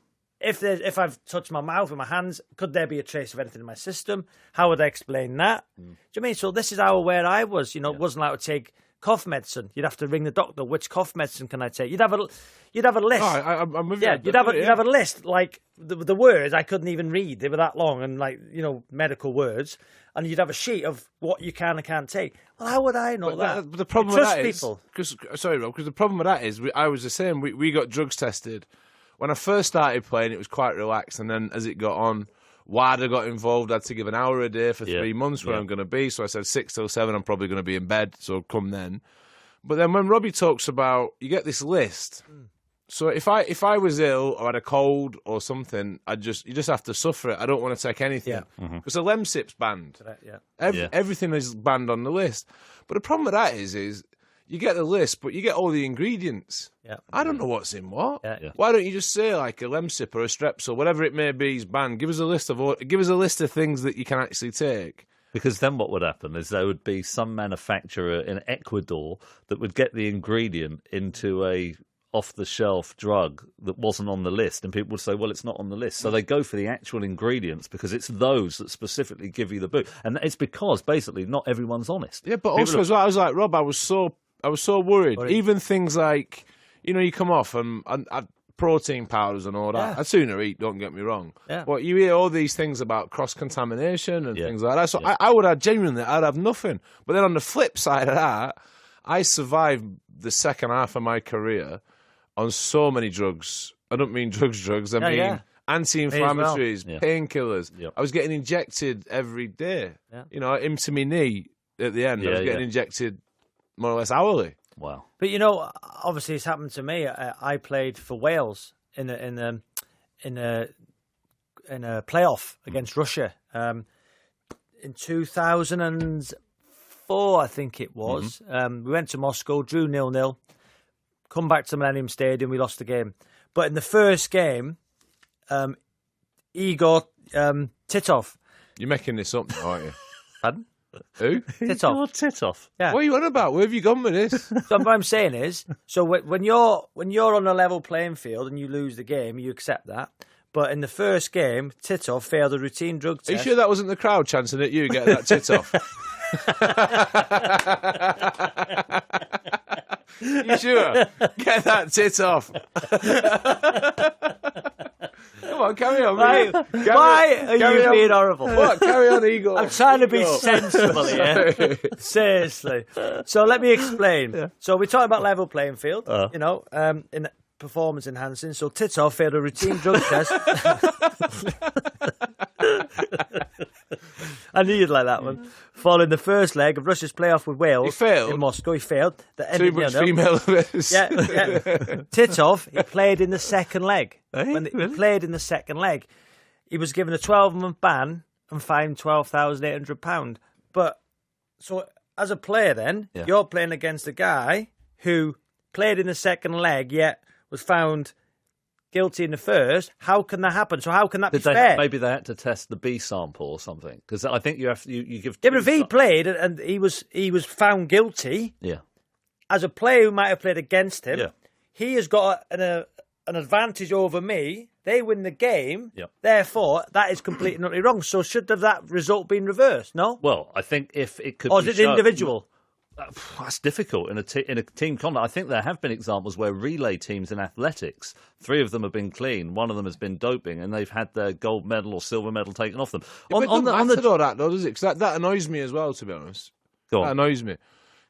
[SPEAKER 5] If I've touched my mouth with my hands, could there be a trace of anything in my system? How would I explain that? Do you mean? So this is how aware I was. Wasn't allowed to take cough medicine. You'd have to ring the doctor. Which cough medicine can I take? You'd have a list.
[SPEAKER 4] Oh, I'm with you.
[SPEAKER 5] You'd have a list. Like the words I couldn't even read. They were that long and medical words. And you'd have a sheet of what you can and can't take. Well, how would I know that?
[SPEAKER 4] But the problem with that is, because the problem with that is, I was the same. We got drugs tested. When I first started playing, it was quite relaxed, and then as it got on, WADA got involved. I had to give an hour a day for 3 months where I'm going to be. So I said 6 till 7, I'm probably going to be in bed, so come then. But then when Robbie talks about, you get this list. So if I was ill or had a cold or something, you just have to suffer it. I don't want to take anything. Because the Lemsip's banned. Everything is banned on the list. But the problem with that is you get the list, but you get all the ingredients. Yeah. I don't know what's in what. Yeah. Why don't you just say like a Lemsip or a Strepsil, whatever it may be, is banned. Give us a list of things that you can actually take.
[SPEAKER 3] Because then what would happen is there would be some manufacturer in Ecuador that would get the ingredient into a off-the-shelf drug that wasn't on the list, and people would say, well, it's not on the list. So they go for the actual ingredients because it's those that specifically give you the boot. And it's because, basically, not everyone's honest.
[SPEAKER 4] Yeah, but also as well, I was like, Rob, I was so worried. Even things like, you come off and protein powders and all that. I'd sooner eat, don't get me wrong. Yeah. But you hear all these things about cross-contamination and things like that. So I would have I'd have nothing. But then on the flip side of that, I survived the second half of my career on so many drugs. I don't mean drugs. I mean anti-inflammatories, painkillers. Yep. I was getting injected every day. Yeah. Into my knee at the end. I was getting injected more or less hourly.
[SPEAKER 3] Wow.
[SPEAKER 5] But obviously it's happened to me. I played for Wales in a playoff against Russia in 2004, I think it was. We went to Moscow, drew 0-0. Come back to Millennium Stadium, we lost the game. But in the first game, Igor Titov.
[SPEAKER 4] You're making this up now, aren't you?
[SPEAKER 3] Pardon?
[SPEAKER 4] Who?
[SPEAKER 5] Titov.
[SPEAKER 3] Titov.
[SPEAKER 5] Yeah.
[SPEAKER 4] What are you on about? Where have you gone with this?
[SPEAKER 5] So what I'm saying is, so when you're on a level playing field and you lose the game, you accept that. But in the first game, Titov failed a routine drug test.
[SPEAKER 4] Are you sure that wasn't the crowd chanting at you getting that Titov? You sure? Get that tit off. Come on, carry on.
[SPEAKER 5] Why are you being horrible?
[SPEAKER 4] What? Carry on, Igor.
[SPEAKER 5] I'm trying to be sensible here. Seriously. So let me explain. Yeah. So we're talking about level playing field, in performance enhancing. So Titov failed a routine drug test. I knew you'd like that one. Following the first leg of Russia's playoff with Wales
[SPEAKER 4] He failed?
[SPEAKER 5] in Moscow, he failed.
[SPEAKER 4] Too much female awareness.
[SPEAKER 5] Yeah. Titov, he played in the second leg. When he played in the second leg, he was given a 12-month ban and fined £12,800. But so as a player, then you're playing against a guy who played in the second leg, yet was found guilty in the first. How can that happen? So how can that be fair?
[SPEAKER 3] Maybe they had to test the B sample or something, because I think you give.
[SPEAKER 5] Yeah, but if he played and he was found guilty, as a player who might have played against him, he has got an advantage over me. They win the game. Therefore, that is completely and utterly wrong. So should that result been reversed? No.
[SPEAKER 3] Well, I think if it could.
[SPEAKER 5] Or is it individual?
[SPEAKER 3] That's difficult in a team conduct. I think there have been examples where relay teams in athletics, 3 of them have been clean, 1 of them has been doping, and they've had their gold medal or silver medal taken off them.
[SPEAKER 4] All that, though, does it? Because that annoys me as well, to be honest. That annoys me.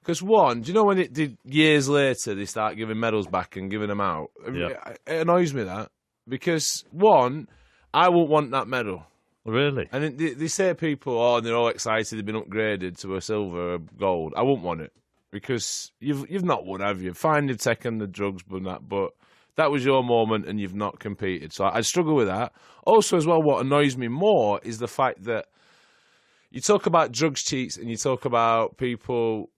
[SPEAKER 4] Because one, do you know when it did years later they start giving medals back and giving them out? It annoys me that. Because one, I won't want that medal.
[SPEAKER 3] Really?
[SPEAKER 4] And they say people, they're all excited, they've been upgraded to a silver or gold. I won't want it because you've not won, have you? Fine, you've taken the drugs, but that was your moment and you've not competed. So I struggle with that. Also, as well, what annoys me more is the fact that you talk about drugs cheats and you talk about people.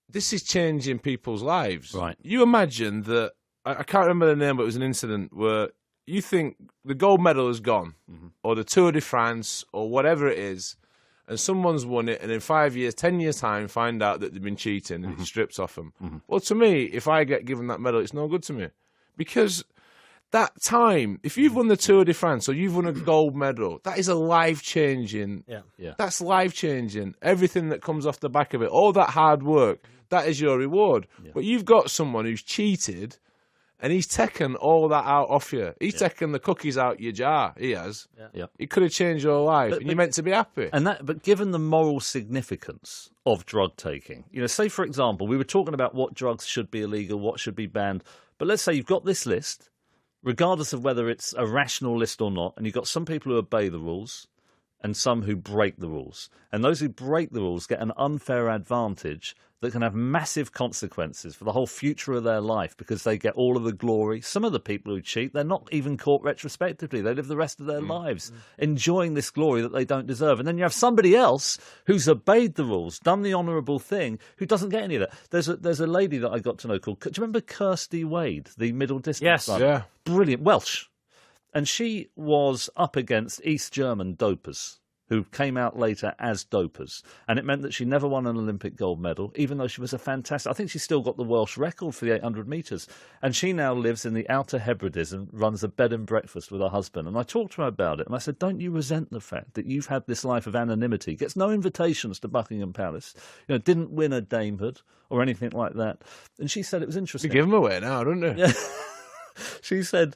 [SPEAKER 4] This is changing people's lives.
[SPEAKER 3] Right.
[SPEAKER 4] You imagine that, I can't remember the name, but it was an incident where you think the gold medal is gone, or the Tour de France, or whatever it is, and someone's won it, and in 5 years, 10 years' time, find out that they've been cheating and it strips off them. Well, to me, if I get given that medal, it's no good to me. Because that time, if you've won the Tour de France or you've won a gold medal, that is a life-changing. That's life-changing. Everything that comes off the back of it, all that hard work, that is your reward. But you've got someone who's cheated, and he's taken all that out off you. He's taken the cookies out your jar. He has. He could have changed your life, and you're meant to be happy.
[SPEAKER 3] But given the moral significance of drug taking, say for example, we were talking about what drugs should be illegal, what should be banned. But let's say you've got this list, regardless of whether it's a rational list or not, and you've got some people who obey the rules and some who break the rules. And those who break the rules get an unfair advantage that can have massive consequences for the whole future of their life because they get all of the glory. Some of the people who cheat, they're not even caught retrospectively. They live the rest of their lives enjoying this glory that they don't deserve. And then you have somebody else who's obeyed the rules, done the honourable thing, who doesn't get any of that. There's a lady that I got to know called, do you remember Kirsty Wade, the middle distance runner?
[SPEAKER 4] Yeah.
[SPEAKER 3] Brilliant, Welsh. And she was up against East German dopers who came out later as dopers. And it meant that she never won an Olympic gold medal, even though she was a fantastic... I think she's still got the Welsh record for the 800 metres. And she now lives in the Outer Hebrides and runs a bed and breakfast with her husband. And I talked to her about it, and I said, don't you resent the fact that you've had this life of anonymity, gets no invitations to Buckingham Palace, didn't win a damehood or anything like that? And she said it was interesting.
[SPEAKER 4] You give them away now, don't you?
[SPEAKER 3] Yeah. She said...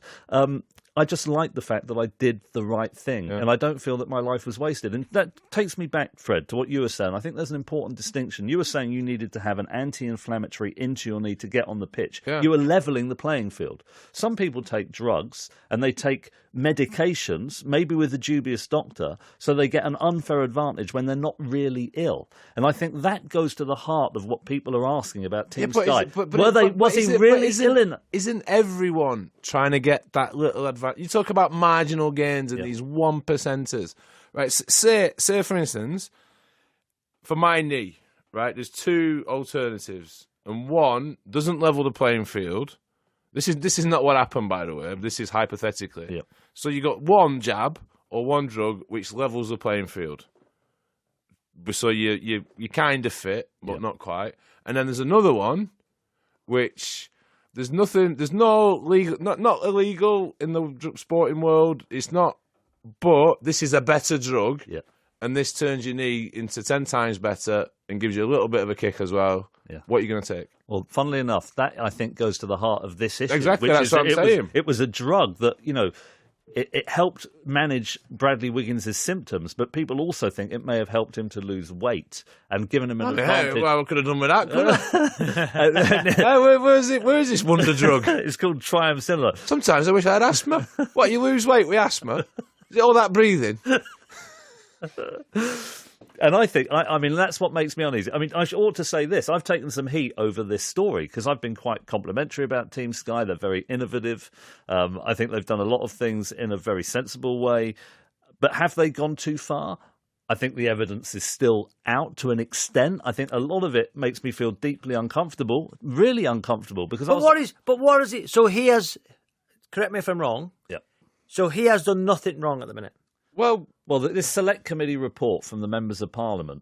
[SPEAKER 3] I just like the fact that I did the right thing, and I don't feel that my life was wasted. And that takes me back, Fred, to what you were saying. I think there's an important distinction. You were saying you needed to have an anti-inflammatory into your knee to get on the pitch. Yeah. You were levelling the playing field. Some people take drugs and they take medications, maybe with a dubious doctor, so they get an unfair advantage when they're not really ill. And I think that goes to the heart of what people are asking about Team Sky. Was he really ill?
[SPEAKER 4] Isn't everyone trying to get that little advantage? You talk about marginal gains and these 1%ers, right? Say for instance, for my knee, right? There's 2 alternatives, and one doesn't level the playing field. This is not what happened, by the way. This is hypothetically.
[SPEAKER 3] Yep.
[SPEAKER 4] So you got one jab or one drug which levels the playing field. So you kind of fit, but not quite. And then there's another one which there's no legal, not illegal in the sporting world. It's not, but this is a better drug.
[SPEAKER 3] Yeah.
[SPEAKER 4] And this turns your knee into 10 times better and gives you a little bit of a kick as well.
[SPEAKER 3] Yeah.
[SPEAKER 4] What are you going to take?
[SPEAKER 3] Well, funnily enough, that I think goes to the heart of this issue.
[SPEAKER 4] Exactly, that's what I'm saying.
[SPEAKER 3] It was a drug that, it helped manage Bradley Wiggins' symptoms, but people also think it may have helped him to lose weight and given him an advantage.
[SPEAKER 4] Well, we could have done with that, couldn't I? Where is this wonder drug?
[SPEAKER 3] It's called triamcinolone.
[SPEAKER 4] Sometimes I wish I had asthma. What, you lose weight with asthma? Is it all that breathing?
[SPEAKER 3] And I think, I mean, that's what makes me uneasy. I mean, I ought to say this. I've taken some heat over this story because I've been quite complimentary about Team Sky. They're very innovative. I think they've done a lot of things in a very sensible way. But have they gone too far? I think the evidence is still out to an extent. I think a lot of it makes me feel deeply uncomfortable, really uncomfortable. Because what
[SPEAKER 5] is it? So he has, correct me if I'm wrong.
[SPEAKER 3] Yeah.
[SPEAKER 5] So he has done nothing wrong at the minute.
[SPEAKER 3] Well, this select committee report from the members of Parliament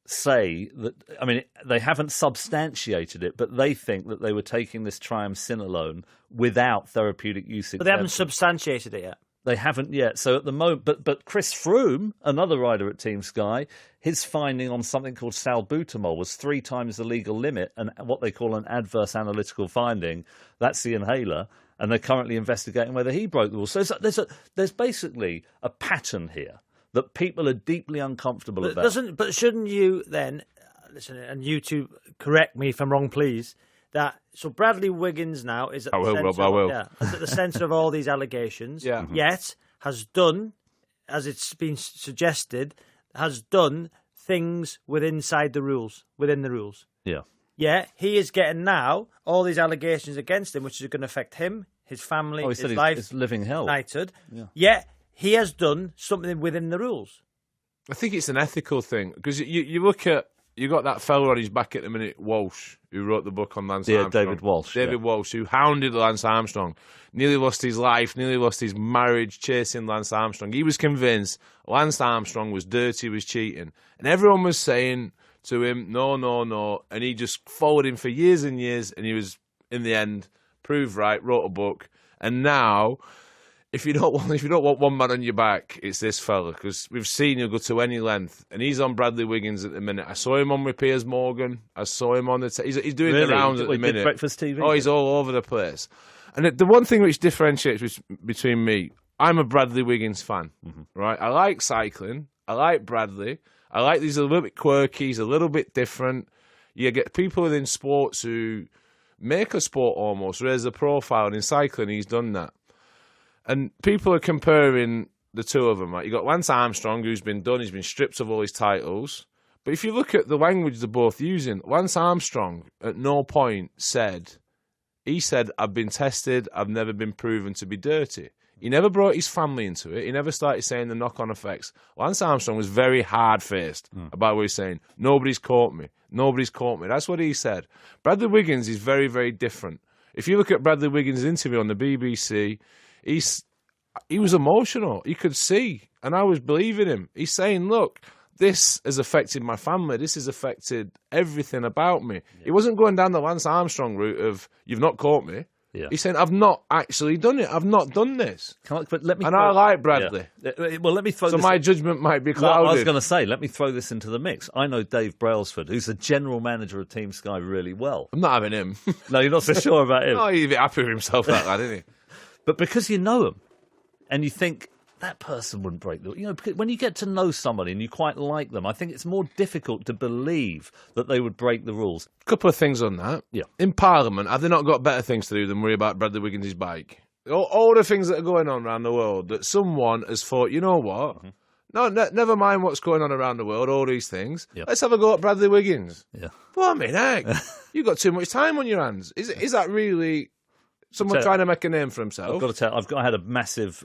[SPEAKER 3] say that, I mean, they haven't substantiated it, but they think that they were taking this triamcinolone without therapeutic use.
[SPEAKER 5] But they haven't substantiated it yet.
[SPEAKER 3] They haven't yet. So at the moment, but Chris Froome, another rider at Team Sky, his finding on something called salbutamol was 3 times the legal limit, and what they call an adverse analytical finding. That's the inhaler. And they're currently investigating whether he broke the rules. So there's basically a pattern here that people are deeply uncomfortable about.
[SPEAKER 5] But shouldn't you then, listen, and you two correct me if I'm wrong, please, so Bradley Wiggins now is at the centre of all these allegations, yet has done, as it's been suggested, has done things within the rules.
[SPEAKER 3] Yeah.
[SPEAKER 5] Yeah, he is getting now all these allegations against him, which is going to affect him, his family, his life.
[SPEAKER 3] It's living hell.
[SPEAKER 5] United. Yeah. Yet he has done something within the rules.
[SPEAKER 4] I think it's an ethical thing because you look at you got that fellow on his back at the minute, Walsh, who wrote the book on Lance Armstrong.
[SPEAKER 3] David Walsh.
[SPEAKER 4] Walsh, who hounded Lance Armstrong, nearly lost his life, nearly lost his marriage chasing Lance Armstrong. He was convinced Lance Armstrong was dirty, was cheating, and everyone was saying to him, no, and he just followed him for years and years, and he was, in the end, proved right, wrote a book, and now, if you don't want one man on your back, it's this fella, because we've seen he'll go to any length, and he's on Bradley Wiggins at the minute. I saw him on with Piers Morgan. I saw him on the... He's doing the rounds at the minute.
[SPEAKER 3] Breakfast TV?
[SPEAKER 4] Oh, he's all over the place. And the one thing which differentiates between me, I'm a Bradley Wiggins fan, right? I like cycling. I like Bradley. I like these a little bit quirky, he's a little bit different. You get people within sports who make a sport almost, raise a profile, and in cycling he's done that. And people are comparing the two of them. Right? You got Lance Armstrong, who's been done, he's been stripped of all his titles. But if you look at the language they're both using, Lance Armstrong at no point said, I've been tested, I've never been proven to be dirty. He never brought his family into it. He never started saying the knock-on effects. Lance Armstrong was very hard-faced about what he's saying. Nobody's caught me. That's what he said. Bradley Wiggins is very, very different. If you look at Bradley Wiggins' interview on the BBC, he was emotional. You could see, and I was believing him. He's saying, look, this has affected my family. This has affected everything about me. Yeah. He wasn't going down the Lance Armstrong route of, you've not caught me. Yeah. He's saying, I've not actually done it. I've not done this.
[SPEAKER 3] I
[SPEAKER 4] like Bradley.
[SPEAKER 3] Yeah. Well, let me throw
[SPEAKER 4] so my judgment might be clouded.
[SPEAKER 3] I was going to say, let me throw this into the mix. I know Dave Brailsford, who's the general manager of Team Sky, really well.
[SPEAKER 4] I'm not having him.
[SPEAKER 3] No, you're not so sure about him.
[SPEAKER 4] No, he's a bit happy with himself, that lad, isn't he?
[SPEAKER 3] But because you know him, and you think, that person wouldn't break the... You know, when you get to know somebody and you quite like them, I think it's more difficult to believe that they would break the rules.
[SPEAKER 4] A couple of things on that.
[SPEAKER 3] Yeah.
[SPEAKER 4] In Parliament, have they not got better things to do than worry about Bradley Wiggins' bike? All the things that are going on around the world, that someone has thought, you know what? No, never mind what's going on around the world, all these things. Yep. Let's have a go at Bradley Wiggins.
[SPEAKER 3] Yeah.
[SPEAKER 4] Well, I mean, heck, you've got too much time on your hands. Is that really someone trying to make a name for himself?
[SPEAKER 3] I've got to tell, I had a massive...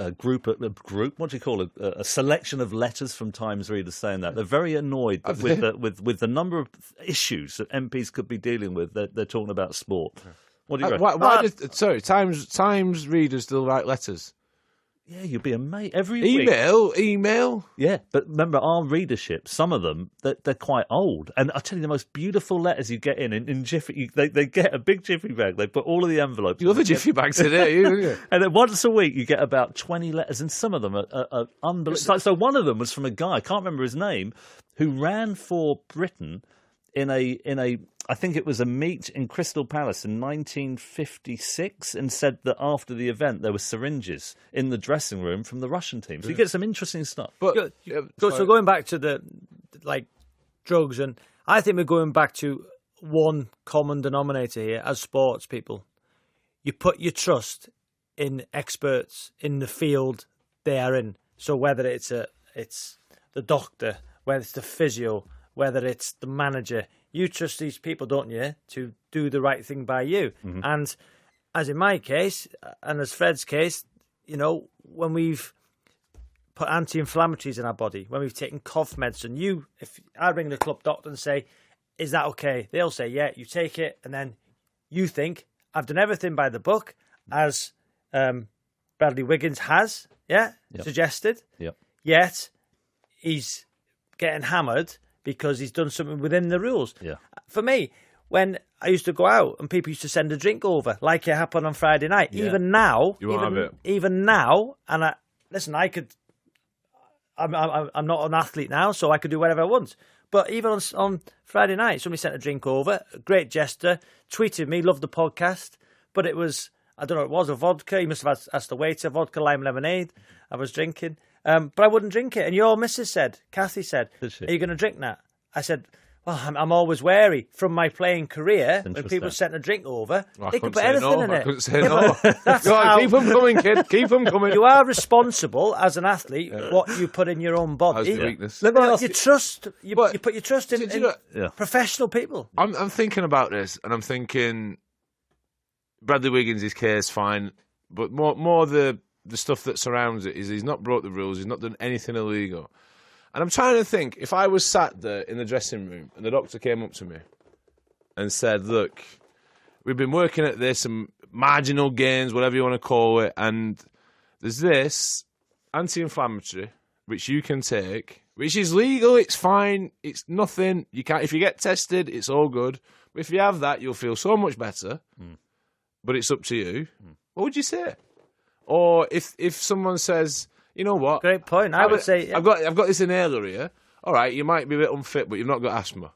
[SPEAKER 3] A group, what do you call it? A selection of letters from Times readers saying that they're very annoyed with the number of issues that MPs could be dealing with. They're talking about sport. What do you reckon?
[SPEAKER 4] Times readers still write letters.
[SPEAKER 3] Yeah, you'd be amazed. Every
[SPEAKER 4] email.
[SPEAKER 3] Yeah, but remember our readership. Some of them they're quite old, and I tell you, the most beautiful letters you get in Jiffy. They get a big Jiffy bag. They put all of the envelopes.
[SPEAKER 4] You love a Jiffy bag today, you?
[SPEAKER 3] And then once a week you get about 20 letters, and some of them are unbelievable. So one of them was from a guy, I can't remember his name, who ran for Britain in a I think it was a meet in Crystal Palace in 1956, and said that after the event there were syringes in the dressing room from the Russian team. So you get some interesting stuff.
[SPEAKER 5] But so going back to the drugs, and I think we're going back to one common denominator here as sports people. You put your trust in experts in the field they are in. So whether it's the doctor, whether it's the physio, whether it's the manager, you trust these people, don't you, to do the right thing by you. Mm-hmm. And as in my case, and as Fred's case, when we've put anti-inflammatories in our body, when we've taken cough medicine, if I ring the club doctor and say, is that okay? They'll say, yeah, you take it. And then you think, I've done everything by the book, as Bradley Wiggins has, suggested.
[SPEAKER 3] Yep.
[SPEAKER 5] Yet he's getting hammered because he's done something within the rules.
[SPEAKER 3] Yeah.
[SPEAKER 5] For me, when I used to go out and people used to send a drink over, like it happened on Friday night, even now, and I'm not an athlete now, so I could do whatever I want. But even on Friday night, somebody sent a drink over, a great gesture, tweeted me, loved the podcast, but it was, I don't know, it was a vodka. He must have asked the waiter, vodka, lime lemonade. I was drinking. But I wouldn't drink it. And your missus said, Kathy said, are you going to drink that? I said, well, I'm always wary from my playing career. When people sent a drink over, they could put anything in it.
[SPEAKER 4] I couldn't say no. Keep them coming, kid. Keep them coming.
[SPEAKER 5] You are responsible as an athlete what you put in your own body.
[SPEAKER 4] That's the weakness.
[SPEAKER 5] You put your trust in professional people.
[SPEAKER 4] I'm thinking about this, and I'm thinking Bradley Wiggins' case, fine, but more the stuff that surrounds it is he's not broke the rules, he's not done anything illegal. And I'm trying to think, if I was sat there in the dressing room and the doctor came up to me and said, look, we've been working at this, some marginal gains, whatever you want to call it, and there's this anti-inflammatory, which you can take, which is legal, it's fine, it's nothing, you can't, if you get tested, it's all good, but if you have that, you'll feel so much better, but it's up to you. What would you say? Or if someone says, you know what?
[SPEAKER 5] Great point. I would say
[SPEAKER 4] I've got this inhaler here. All right, you might be a bit unfit, but you've not got asthma.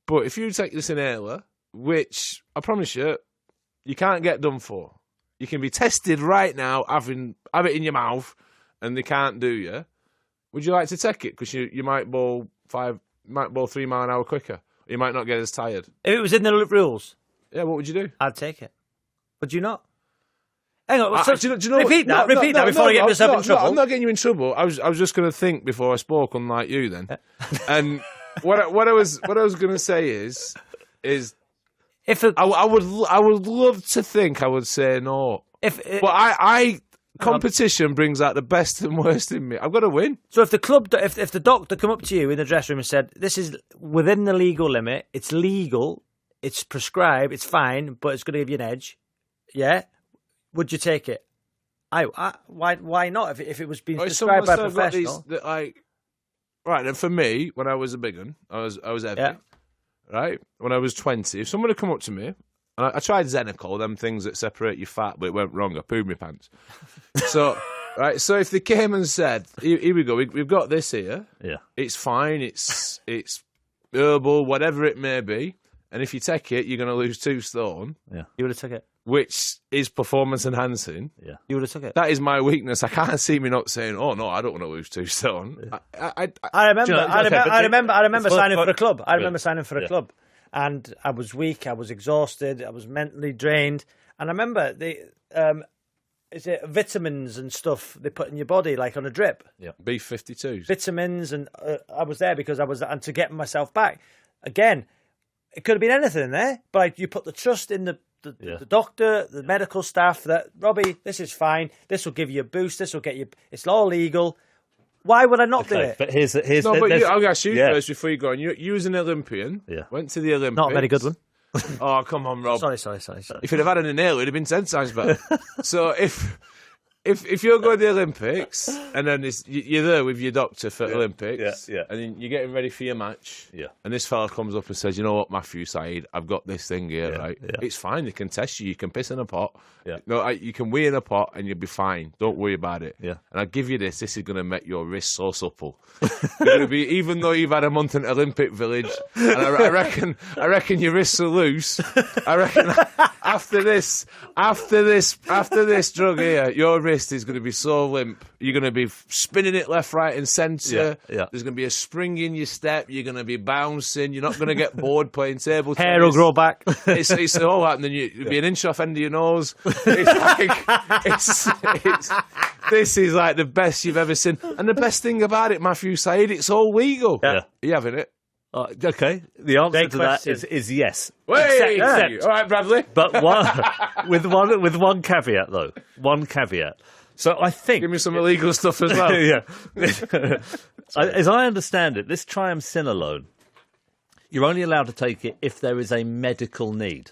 [SPEAKER 4] But if you take this inhaler, which I promise you can't get done for. You can be tested right now, have it in your mouth, and they can't do you. Would you like to take it? Because you might bowl 3 miles an hour quicker. You might not get as tired.
[SPEAKER 5] If it was in the rules,
[SPEAKER 4] what would you do?
[SPEAKER 5] I'd take it. Would you not? Hang on,
[SPEAKER 4] do you know
[SPEAKER 5] repeat that before I get myself in trouble.
[SPEAKER 4] I'm not getting you in trouble. I was just going to think before I spoke, unlike you then. And what I was going to say is I would love to think I would say no. But competition brings out the best and worst in me. I've got to win.
[SPEAKER 5] So if the doctor come up to you in the dressing room and said, this is within the legal limit, it's legal, it's prescribed, it's fine, but it's going to give you an edge, yeah? Would you take it? Why not? If it was being prescribed by a professional,
[SPEAKER 4] right. And for me, when I was a big one, I was heavy. Yeah. Right. When I was 20, if someone had come up to me, and I tried Xenocol, them things that separate your fat, but it went wrong. I pooed my pants. So if they came and said, "Here we go, we've got this here.
[SPEAKER 3] Yeah,
[SPEAKER 4] it's fine. It's herbal, whatever it may be, and if you take it, you're going to lose 2 stone."
[SPEAKER 3] Yeah,
[SPEAKER 5] you would have took it.
[SPEAKER 4] Which is performance enhancing.
[SPEAKER 3] Yeah,
[SPEAKER 5] you would have took it.
[SPEAKER 4] That is my weakness. I can't see me not saying, "Oh no, I don't want to lose 2 stone."
[SPEAKER 5] Yeah. I remember signing for a club. I remember signing for a club, and I was weak. I was exhausted. I was mentally drained. And I remember is it vitamins and stuff they put in your body, like on a drip?
[SPEAKER 4] Yeah, B52s.
[SPEAKER 5] Vitamins, and I was there because and to get myself back. Again, it could have been anything in there, but you put the trust in the doctor, the medical staff, that, Robbie, this is fine. This will give you a boost. This will get you. It's all legal. Why would I not do it?
[SPEAKER 3] But here's.
[SPEAKER 4] No, but I'll ask you first before you go on. You was an Olympian.
[SPEAKER 3] Yeah.
[SPEAKER 4] Went to the Olympics.
[SPEAKER 5] Not a very good one.
[SPEAKER 4] Oh, come on, Rob.
[SPEAKER 5] Sorry.
[SPEAKER 4] If you'd have had an inhaler, it'd have been 10 times better. So if if you're going to the Olympics and then you're there with your doctor for Olympics, and then you're getting ready for your match, and this fella comes up and says, "You know what, Matthew, Syed, I've got this thing here, right? It's fine. They can test you. You can piss in a pot. No, you can wee in a pot, and you'll be fine. Don't worry about it. And I give you this. This is going to make your wrist so supple. You're going to be, even though you've had a month in Olympic Village, and I reckon your wrists are loose. I reckon after this drug here, your wrist is going to be so limp. You're going to be spinning it left, right, and centre. There's going to be a spring in your step. You're going to be bouncing. You're not going to get bored playing table tennis.
[SPEAKER 5] Hair will grow back.
[SPEAKER 4] It's all that, and then you'll be an inch off end of your nose. It's this is like the best you've ever seen. And the best thing about it, Matthew Syed, it's all legal. Are you having it?
[SPEAKER 3] Okay, the answer to that is yes.
[SPEAKER 4] Except, all right, Bradley.
[SPEAKER 3] But with one caveat, though. One caveat. So I think...
[SPEAKER 4] Give me some illegal stuff as well.
[SPEAKER 3] As I understand it, this triamcinolone, you're only allowed to take it if there is a medical need.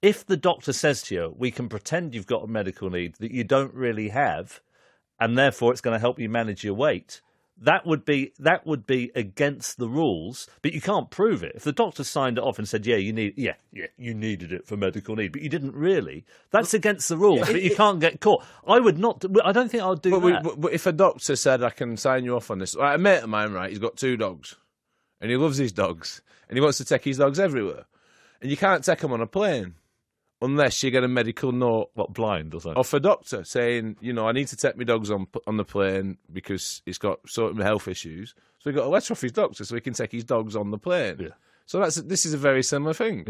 [SPEAKER 3] If the doctor says to you, we can pretend you've got a medical need that you don't really have, and therefore it's going to help you manage your weight... That would be against the rules, but you can't prove it. If the doctor signed it off and said, you needed it for medical need, but you didn't really, that's against the rules, but you can't get caught. I don't think I would do that.
[SPEAKER 4] But if a doctor said, I can sign you off on this, a mate of mine, right, he's got 2 dogs, and he loves his dogs, and he wants to take his dogs everywhere, and you can't take them on a plane. Unless you get a medical note,
[SPEAKER 3] blind or something,
[SPEAKER 4] off a doctor saying, I need to take my dogs on the plane because he's got certain health issues. So he got a letter off his doctor so he can take his dogs on the plane. So this is a very similar thing.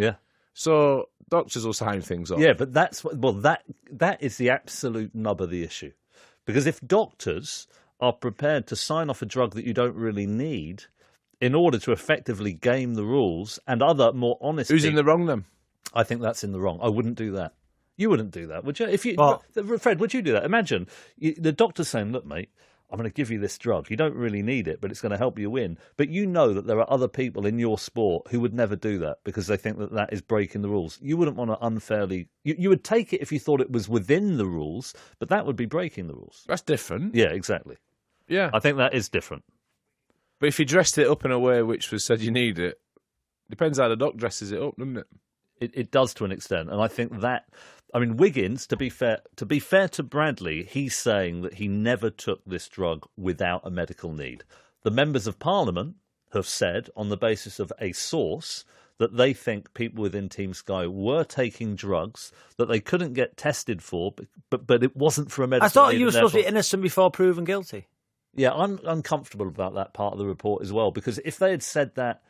[SPEAKER 4] So doctors will sign things off.
[SPEAKER 3] But that is the absolute nub of the issue, because if doctors are prepared to sign off a drug that you don't really need in order to effectively game the rules and other more honest,
[SPEAKER 4] who's in the wrong then?
[SPEAKER 3] I think that's in the wrong. I wouldn't do that. You wouldn't do that, would you? Fred, would you do that? Imagine the doctor's saying, look, mate, I'm going to give you this drug. You don't really need it, but it's going to help you win. But you know that there are other people in your sport who would never do that because they think that is breaking the rules. You wouldn't want to unfairly... You would take it if you thought it was within the rules, but that would be breaking the rules.
[SPEAKER 4] That's different.
[SPEAKER 3] Yeah, exactly.
[SPEAKER 4] Yeah.
[SPEAKER 3] I think that is different.
[SPEAKER 4] But if you dressed it up in a way which was said you need it, depends how the doc dresses it up, doesn't it?
[SPEAKER 3] It does to an extent, and I think that... I mean, Wiggins, to be fair to Bradley, he's saying that he never took this drug without a medical need. The members of Parliament have said, on the basis of a source, that they think people within Team Sky were taking drugs that they couldn't get tested for, but it wasn't for a medical need.
[SPEAKER 5] I thought you were supposed to be innocent before proven guilty.
[SPEAKER 3] Yeah, I'm uncomfortable about that part of the report as well, because if they had said that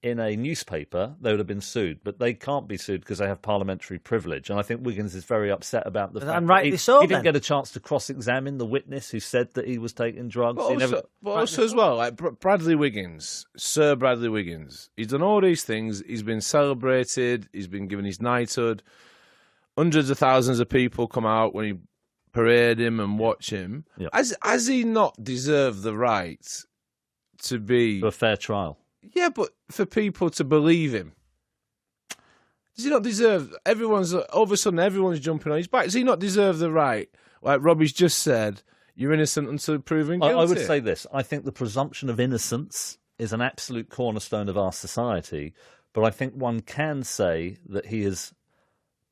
[SPEAKER 3] in a newspaper, they would have been sued, but they can't be sued because they have parliamentary privilege. And I think Wiggins is very upset about the fact that he didn't get a chance to cross-examine the witness who said that he was taking drugs.
[SPEAKER 4] But also as well, like Bradley Wiggins, Sir Bradley Wiggins, he's done all these things. He's been celebrated. He's been given his knighthood. Hundreds of thousands of people come out when he parade him and watch him.
[SPEAKER 3] Yep.
[SPEAKER 4] Has he not deserved the right to be...
[SPEAKER 3] a fair trial?
[SPEAKER 4] Yeah, but for people to believe him. Does he not deserve... all of a sudden, everyone's jumping on his back. Does he not deserve the right? Like Robbie's just said, you're innocent until proven guilty.
[SPEAKER 3] I would say this. I think the presumption of innocence is an absolute cornerstone of our society, but I think one can say that he has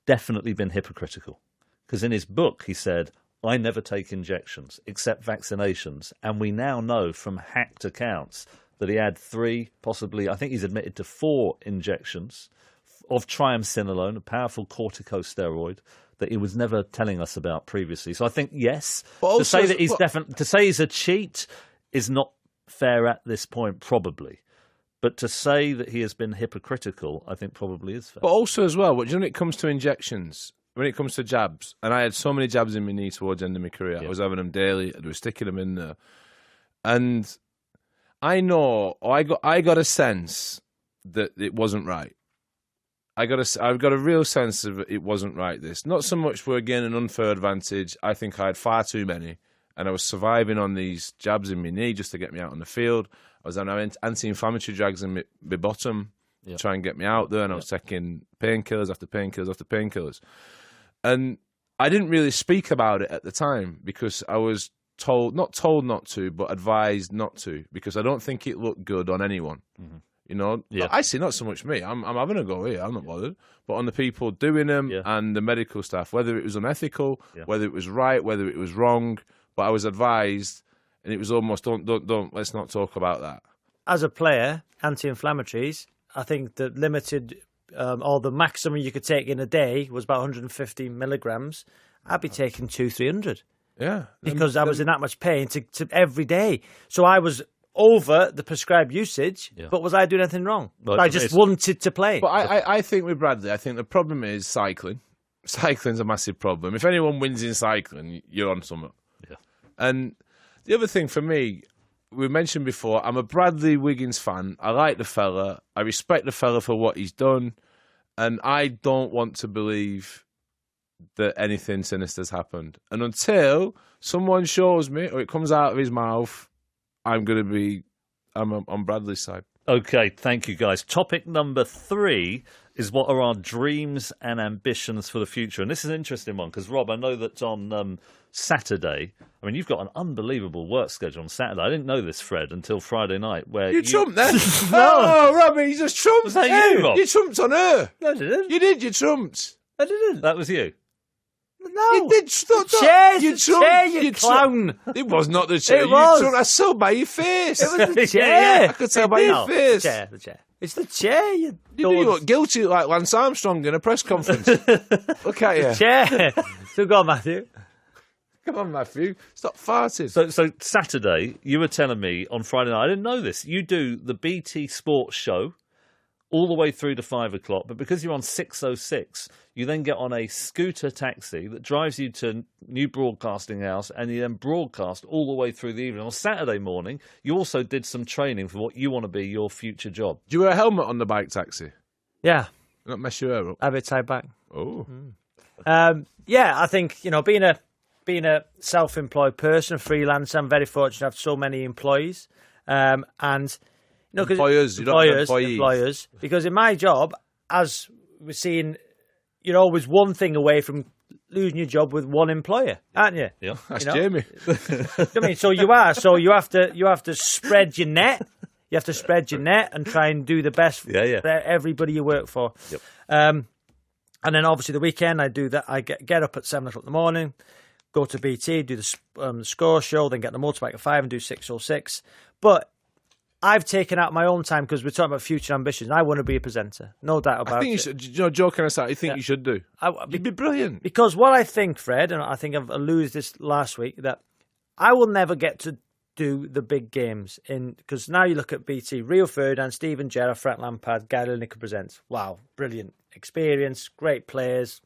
[SPEAKER 3] definitely been hypocritical. Because in his book, he said, I never take injections, except vaccinations. And we now know from hacked accounts that he had 3, possibly, I think he's admitted to 4 injections of triamcinolone, a powerful corticosteroid that he was never telling us about previously. So I think, yes, to say that to say he's a cheat is not fair at this point, probably. But to say that he has been hypocritical, I think probably is fair.
[SPEAKER 4] But also as well, when it comes to injections, when it comes to jabs, and I had so many jabs in my knee towards the end of my career, I was having them daily, I was sticking them in there. And I know, I got a sense that it wasn't right. I've got a real sense of it wasn't right, this. Not so much for, again, an unfair advantage. I think I had far too many, and I was surviving on these jabs in my knee just to get me out on the field. I was on anti-inflammatory drugs in my bottom to try and get me out there, and I was taking painkillers after painkillers after painkillers. And I didn't really speak about it at the time because I was not told not to, but advised not to, because I don't think it looked good on anyone. Mm-hmm. You know, I see not so much me. I'm having a go here. I'm not bothered. But on the people doing them and the medical staff, whether it was unethical, whether it was right, whether it was wrong. But I was advised, and it was almost don't. Let's not talk about that.
[SPEAKER 5] As a player, anti-inflammatories, I think the limited or the maximum you could take in a day was about 150 milligrams. I'd be taking 200-300.
[SPEAKER 4] Yeah,
[SPEAKER 5] because I was in that much pain to every day. So I was over the prescribed usage, but was I doing anything wrong? Well, I just wanted to play.
[SPEAKER 4] But I think with Bradley, I think the problem is cycling. Cycling's a massive problem. If anyone wins in cycling, you're on something. Yeah. And the other thing for me, we mentioned before, I'm a Bradley Wiggins fan. I like the fella. I respect the fella for what he's done. And I don't want to believe that anything sinister's happened. And until someone shows me or it comes out of his mouth, I'm on Bradley's side.
[SPEAKER 3] Okay, thank you, guys. Topic number 3 is what are our dreams and ambitions for the future? And this is an interesting one because, Rob, I know that on Saturday, I mean, you've got an unbelievable work schedule on Saturday. I didn't know this, Fred, until Friday night. Where
[SPEAKER 4] you trumped then? No, Robbie, you just trumped.
[SPEAKER 3] Was that you, Rob?
[SPEAKER 4] You trumped on her.
[SPEAKER 3] No, I didn't.
[SPEAKER 4] You did, you trumped.
[SPEAKER 5] I didn't.
[SPEAKER 3] That was you.
[SPEAKER 5] No,
[SPEAKER 4] you did.
[SPEAKER 5] Chair, you clown.
[SPEAKER 4] It was not the chair.
[SPEAKER 5] It was.
[SPEAKER 4] I saw by your face.
[SPEAKER 5] It was the chair.
[SPEAKER 4] I could tell by your face.
[SPEAKER 5] The chair. It's the chair. You
[SPEAKER 4] look guilty like Lance Armstrong in a press conference. Look at you.
[SPEAKER 5] The chair. So go on, Matthew.
[SPEAKER 4] Come on, Matthew. Stop farting.
[SPEAKER 3] So Saturday, you were telling me on Friday night, I didn't know this, you do the BT Sports show all the way through to 5 o'clock, but because you're on 6:06, you then get on a scooter taxi that drives you to New Broadcasting House, and you then broadcast all the way through the evening. On Saturday morning, you also did some training for what you want to be your future job.
[SPEAKER 4] Do you wear a helmet on the bike taxi?
[SPEAKER 5] Yeah.
[SPEAKER 4] Not mess your hair up?
[SPEAKER 5] Have it tied back.
[SPEAKER 4] Oh.
[SPEAKER 5] I think, being a self-employed person, a freelancer, I'm very fortunate to have so many employees.
[SPEAKER 4] Employers, you don't have
[SPEAKER 5] employers. Because in my job, as we're seeing, you're always one thing away from losing your job with one employer, aren't you?
[SPEAKER 3] Yeah,
[SPEAKER 4] that's Jamie.
[SPEAKER 5] I mean, so you are. So you have to spread your net. You have to spread your net and try and do the best for everybody you work for.
[SPEAKER 3] Yep.
[SPEAKER 5] And then obviously the weekend I do that. I get up at 7 o'clock in the morning, go to BT, do the score show, then get the motorbike at 5 and do 6:06. But I've taken out my own time because we're talking about future ambitions. I want to be a presenter, no doubt about it.
[SPEAKER 4] I think you should, joking aside, I think you should do. You'd be brilliant.
[SPEAKER 5] Because what I think, Fred, and I think I've alluded this last week, that I will never get to do the big games because now you look at BT, Rio Ferdinand, Steven Gerrard, Frank Lampard, Gary Lineker presents. Wow, brilliant experience, great players,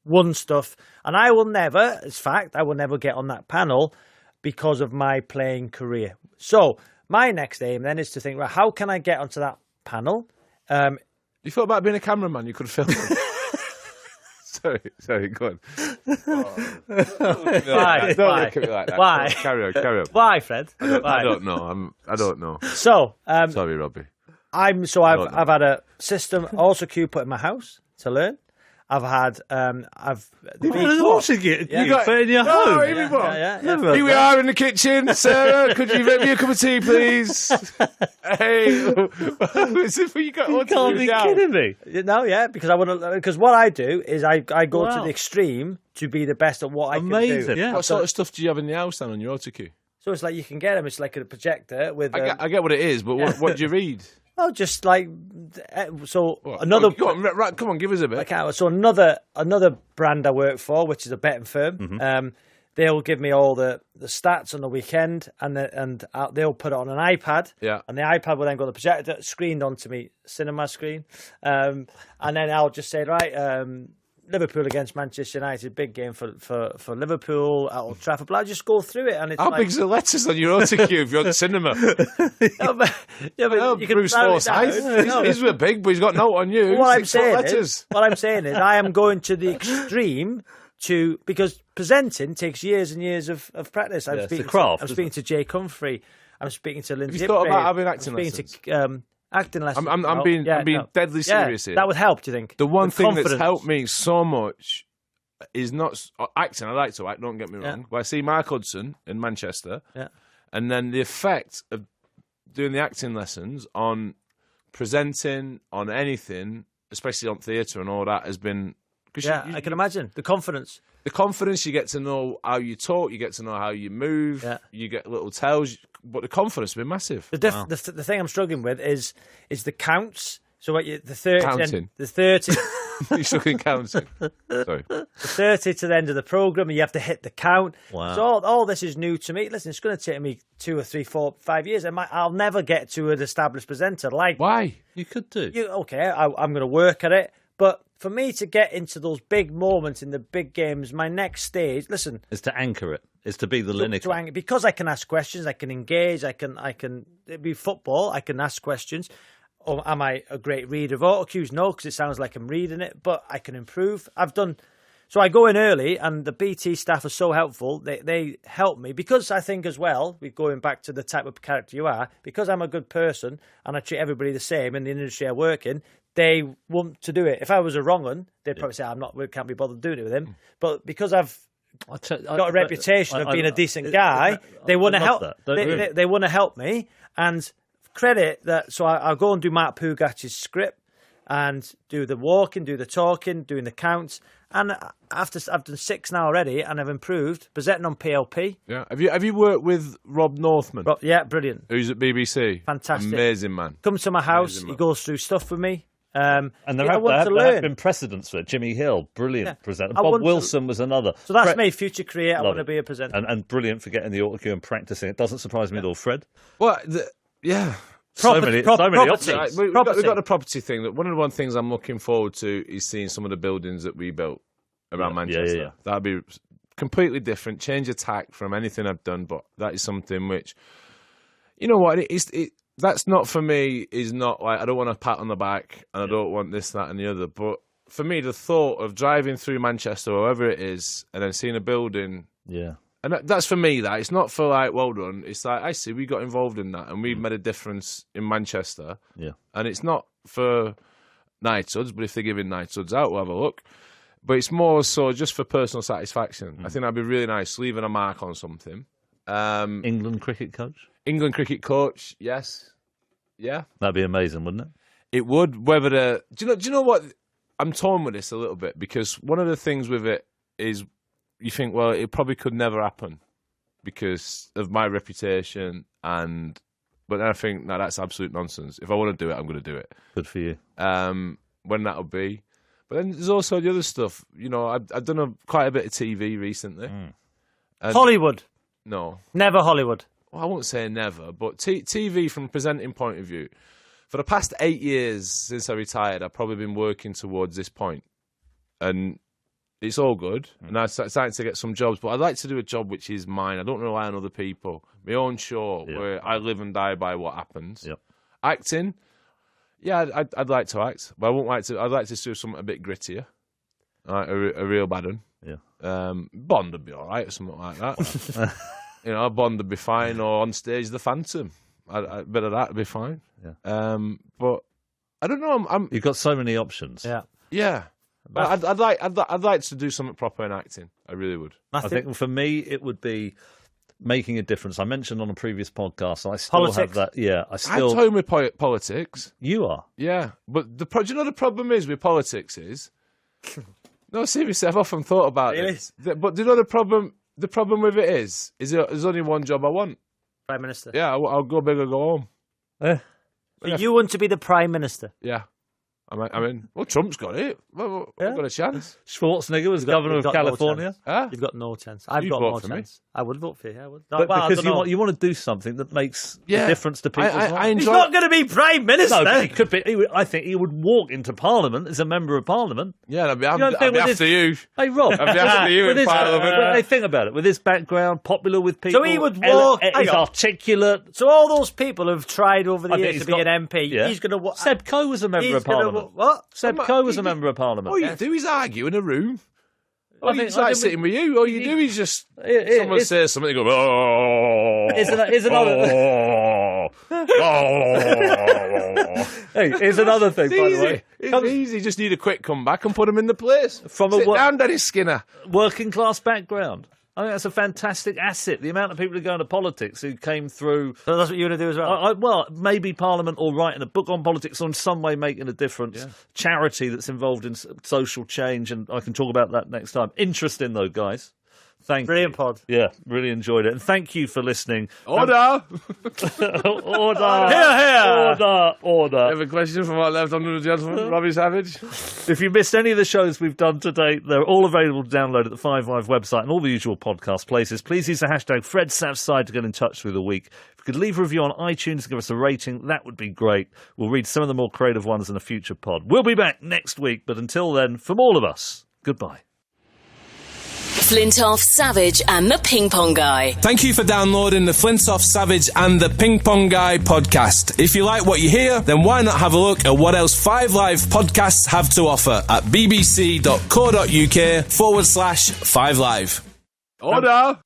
[SPEAKER 5] won stuff, and I will never get on that panel because of my playing career. So my next aim then is to think, right, how can I get onto that panel?
[SPEAKER 4] You thought about being a cameraman? You could film it. Sorry, go on.
[SPEAKER 5] Why?
[SPEAKER 4] Don't look at me like that.
[SPEAKER 5] Why?
[SPEAKER 4] Carry on.
[SPEAKER 5] Why, Fred?
[SPEAKER 4] I don't know. I don't know.
[SPEAKER 5] So,
[SPEAKER 4] sorry, Robbie.
[SPEAKER 5] I've had a system also put in my house to learn. I've had
[SPEAKER 3] You got in your home.
[SPEAKER 4] Here we are in the kitchen, Sarah. Could you make me a cup of tea, please? Hey, you
[SPEAKER 3] can't be kidding me.
[SPEAKER 5] No, because what I do is I go to the extreme to be the best at what I can do.
[SPEAKER 3] Amazing. Yeah.
[SPEAKER 4] What sort of stuff do you have in the house then on your autocue?
[SPEAKER 5] So it's like you can get them. It's like a projector with.
[SPEAKER 4] I get what it is, but what do you read?
[SPEAKER 5] Oh, just like so.
[SPEAKER 4] What?
[SPEAKER 5] Another.
[SPEAKER 4] Come on, give us a bit.
[SPEAKER 5] So another brand I work for, which is a betting firm. They'll give me all the stats on the weekend, and they'll put it on an iPad.
[SPEAKER 4] Yeah.
[SPEAKER 5] And the iPad will then go to the projector, screened onto me cinema screen, and then I'll just say, right, Liverpool against Manchester United, big game for Liverpool at Old Trafford. But I just go through it, and it's
[SPEAKER 4] how big's the letters on your autocue if you're at the cinema?
[SPEAKER 5] But you can
[SPEAKER 4] Bruce Forsyth. He's big, but he's got note on you.
[SPEAKER 5] What I'm saying is, I am going to the extreme because presenting takes years and years of practice. I'm speaking to Jake Humphrey. I'm speaking to Lindsay.
[SPEAKER 4] Have you thought about having acting lessons?
[SPEAKER 5] Acting lessons.
[SPEAKER 4] I'm being deadly serious here.
[SPEAKER 5] That would help, do you think?
[SPEAKER 4] The one thing that's helped me so much is not acting. I like to act, don't get me wrong. But I see Mark Hudson in Manchester, and then the effect of doing the acting lessons on presenting, on anything, especially on theatre and all that, has been...
[SPEAKER 5] I can imagine. The confidence.
[SPEAKER 4] The confidence, you get to know how you talk, you get to know how you move, you get little tells, but the confidence has been massive.
[SPEAKER 5] The thing I'm struggling with is the counts. So the 30...
[SPEAKER 4] Counting.
[SPEAKER 5] The 30...
[SPEAKER 4] You're struggling counting. Sorry.
[SPEAKER 5] The 30 to the end of the programme, and you have to hit the count.
[SPEAKER 3] Wow.
[SPEAKER 5] So all this is new to me. Listen, it's going to take me 2 or 3, 4, 5 years. I'll never get to an established presenter.
[SPEAKER 4] Why?
[SPEAKER 3] You could do.
[SPEAKER 5] I'm going to work at it. But for me to get into those big moments in the big games, my next stage, listen,
[SPEAKER 3] is to anchor it. Is to be the Lineker.
[SPEAKER 5] Because I can ask questions, I can engage, I can it'd be football, I can ask questions. Or am I a great reader of auto cues? No, because it sounds like I'm reading it, but I can improve. So I go in early, and the BT staff are so helpful. They help me, because I think as well, we're going back to the type of character you are, because I'm a good person and I treat everybody the same in the industry I work in, they want to do it. If I was a wrong one, they'd probably say, we can't be bothered doing it with him. But because I've got a reputation of being a decent guy, they want to help. They want to help me, and credit that. So I'll go and do Mark Pugach's script and do the walking, do the talking, doing the counts. And after I've done 6 now already, and I've improved presenting on PLP.
[SPEAKER 4] Yeah, have you worked with Rob Northman?
[SPEAKER 5] Brilliant.
[SPEAKER 4] Who's at BBC?
[SPEAKER 5] Fantastic,
[SPEAKER 4] amazing man.
[SPEAKER 5] Comes to my house, he goes through stuff with me.
[SPEAKER 3] And there have been precedents for it. Jimmy Hill, brilliant presenter. Bob Wilson was another.
[SPEAKER 5] So that's me, future career. I want to be a presenter.
[SPEAKER 3] And brilliant for getting the auto cue and practicing. It doesn't surprise me at all. Fred?
[SPEAKER 4] Well, so many options. We've got the property thing. That one of the things I'm looking forward to is seeing some of the buildings that we built around Manchester.
[SPEAKER 3] Yeah.
[SPEAKER 4] That'd be completely different, change of tack from anything I've done. But that is something which, you know what, that's not for me. Is not like, I don't want a pat on the back and I don't want this, that, and the other. But for me, the thought of driving through Manchester, or wherever it is, and then seeing a building, and that's for me. That it's not for like, well done. It's like, I see, we got involved in that and we made a difference in Manchester.
[SPEAKER 3] Yeah,
[SPEAKER 4] and it's not for knighthoods, but if they're giving knighthoods out, we'll have a look. But it's more so just for personal satisfaction. I think that'd be really nice, leaving a mark on something.
[SPEAKER 3] England cricket coach, yes. Yeah. That'd be amazing, wouldn't it?
[SPEAKER 4] It would. Do you know what? I'm torn with this a little bit, because one of the things with it is you think, well, it probably could never happen because of my reputation, but then I think, no, that's absolute nonsense. If I want to do it, I'm going to do it.
[SPEAKER 3] Good for you.
[SPEAKER 4] When that'll be. But then there's also the other stuff. You know, I've done quite a bit of TV recently.
[SPEAKER 5] Hollywood?
[SPEAKER 4] No.
[SPEAKER 5] Never Hollywood?
[SPEAKER 4] Well, I won't say never, but TV from a presenting point of view, for the past 8 years since I retired, I've probably been working towards this point. And it's all good. And I'm starting to get some jobs, but I'd like to do a job which is mine. I don't rely on other people. My own show, where I live and die by what happens.
[SPEAKER 3] Yep.
[SPEAKER 4] Acting, yeah, I'd like to act, but I'd like to do something a bit grittier, like a real bad one.
[SPEAKER 3] Yeah.
[SPEAKER 4] Bond would be all right, or something like that. You know, Bond would be fine, or on stage The Phantom. A bit of that would be fine.
[SPEAKER 3] Yeah.
[SPEAKER 4] But I don't know.
[SPEAKER 3] You've got so many options.
[SPEAKER 4] Yeah. But I'd like to do something proper in acting. I really would.
[SPEAKER 3] I think for me it would be making a difference. I mentioned on a previous podcast, I still have that. Yeah, I'm
[SPEAKER 4] talking with politics.
[SPEAKER 3] You are.
[SPEAKER 4] Yeah, but do you know the problem is with politics is? No, seriously, I've often thought about it. But do you know the problem? The problem with it is there's only one job I want.
[SPEAKER 5] Prime Minister.
[SPEAKER 4] Yeah, I'll go big or go home.
[SPEAKER 5] So you want to be the Prime Minister?
[SPEAKER 4] Yeah. I mean, well, Trump's got it. Well, I've got a chance.
[SPEAKER 3] Schwarzenegger was governor of California.
[SPEAKER 5] You've got no chance. I've got more chance. I would vote for you. I would.
[SPEAKER 3] But because you want to do something that makes a difference to people's lives.
[SPEAKER 5] He's not going to be Prime Minister.
[SPEAKER 3] No, he could be. I think he would walk into Parliament as a member of Parliament.
[SPEAKER 4] Yeah, I'd be after you.
[SPEAKER 3] Hey, Rob.
[SPEAKER 4] I'd be after you in Parliament.
[SPEAKER 3] Hey, think about it. With his background, popular with people.
[SPEAKER 5] So he would walk.
[SPEAKER 3] He's articulate.
[SPEAKER 5] So all those people who've tried over the years to be an MP, he's going to...
[SPEAKER 3] Seb Coe was a member of Parliament.
[SPEAKER 5] What?
[SPEAKER 3] Seb Coe was a member of Parliament.
[SPEAKER 4] All you do is argue in a room. It's like sitting with you. All you do is just someone says something, you go, oh.
[SPEAKER 3] Here's another. Hey, here's another thing, by the way.
[SPEAKER 4] It's easy. Just need a quick comeback and put him in the place.
[SPEAKER 3] Sit
[SPEAKER 4] down, Dennis Skinner.
[SPEAKER 3] Working class background. I think that's a fantastic asset. The amount of people who go into politics who came through...
[SPEAKER 5] So that's what you're going to do as well?
[SPEAKER 3] Well, maybe Parliament or writing a book on politics or in some way making a difference. Yeah. Charity that's involved in social change, and I can talk about that next time. Interesting, though, guys. Thank
[SPEAKER 5] Brilliant
[SPEAKER 3] you.
[SPEAKER 5] pod.
[SPEAKER 3] Yeah, really enjoyed it. And thank you for listening.
[SPEAKER 4] Order!
[SPEAKER 3] Order!
[SPEAKER 5] Here!
[SPEAKER 3] Order!
[SPEAKER 4] I have a question from our left honourable gentleman, Robbie Savage.
[SPEAKER 3] If you missed any of the shows we've done to date, they're all available to download at the 5 Live website and all the usual podcast places. Please use the hashtag FredSavSide to get in touch through the week. If you could leave a review on iTunes and give us a rating, that would be great. We'll read some of the more creative ones in a future pod. We'll be back next week, but until then, from all of us, goodbye.
[SPEAKER 10] Flintoff, Savage and the Ping Pong Guy.
[SPEAKER 4] Thank you for downloading the Flintoff, Savage and the Ping Pong Guy podcast. If you like what you hear, then why not have a look at what else 5 Live podcasts have to offer at bbc.co.uk/5 Live. Order!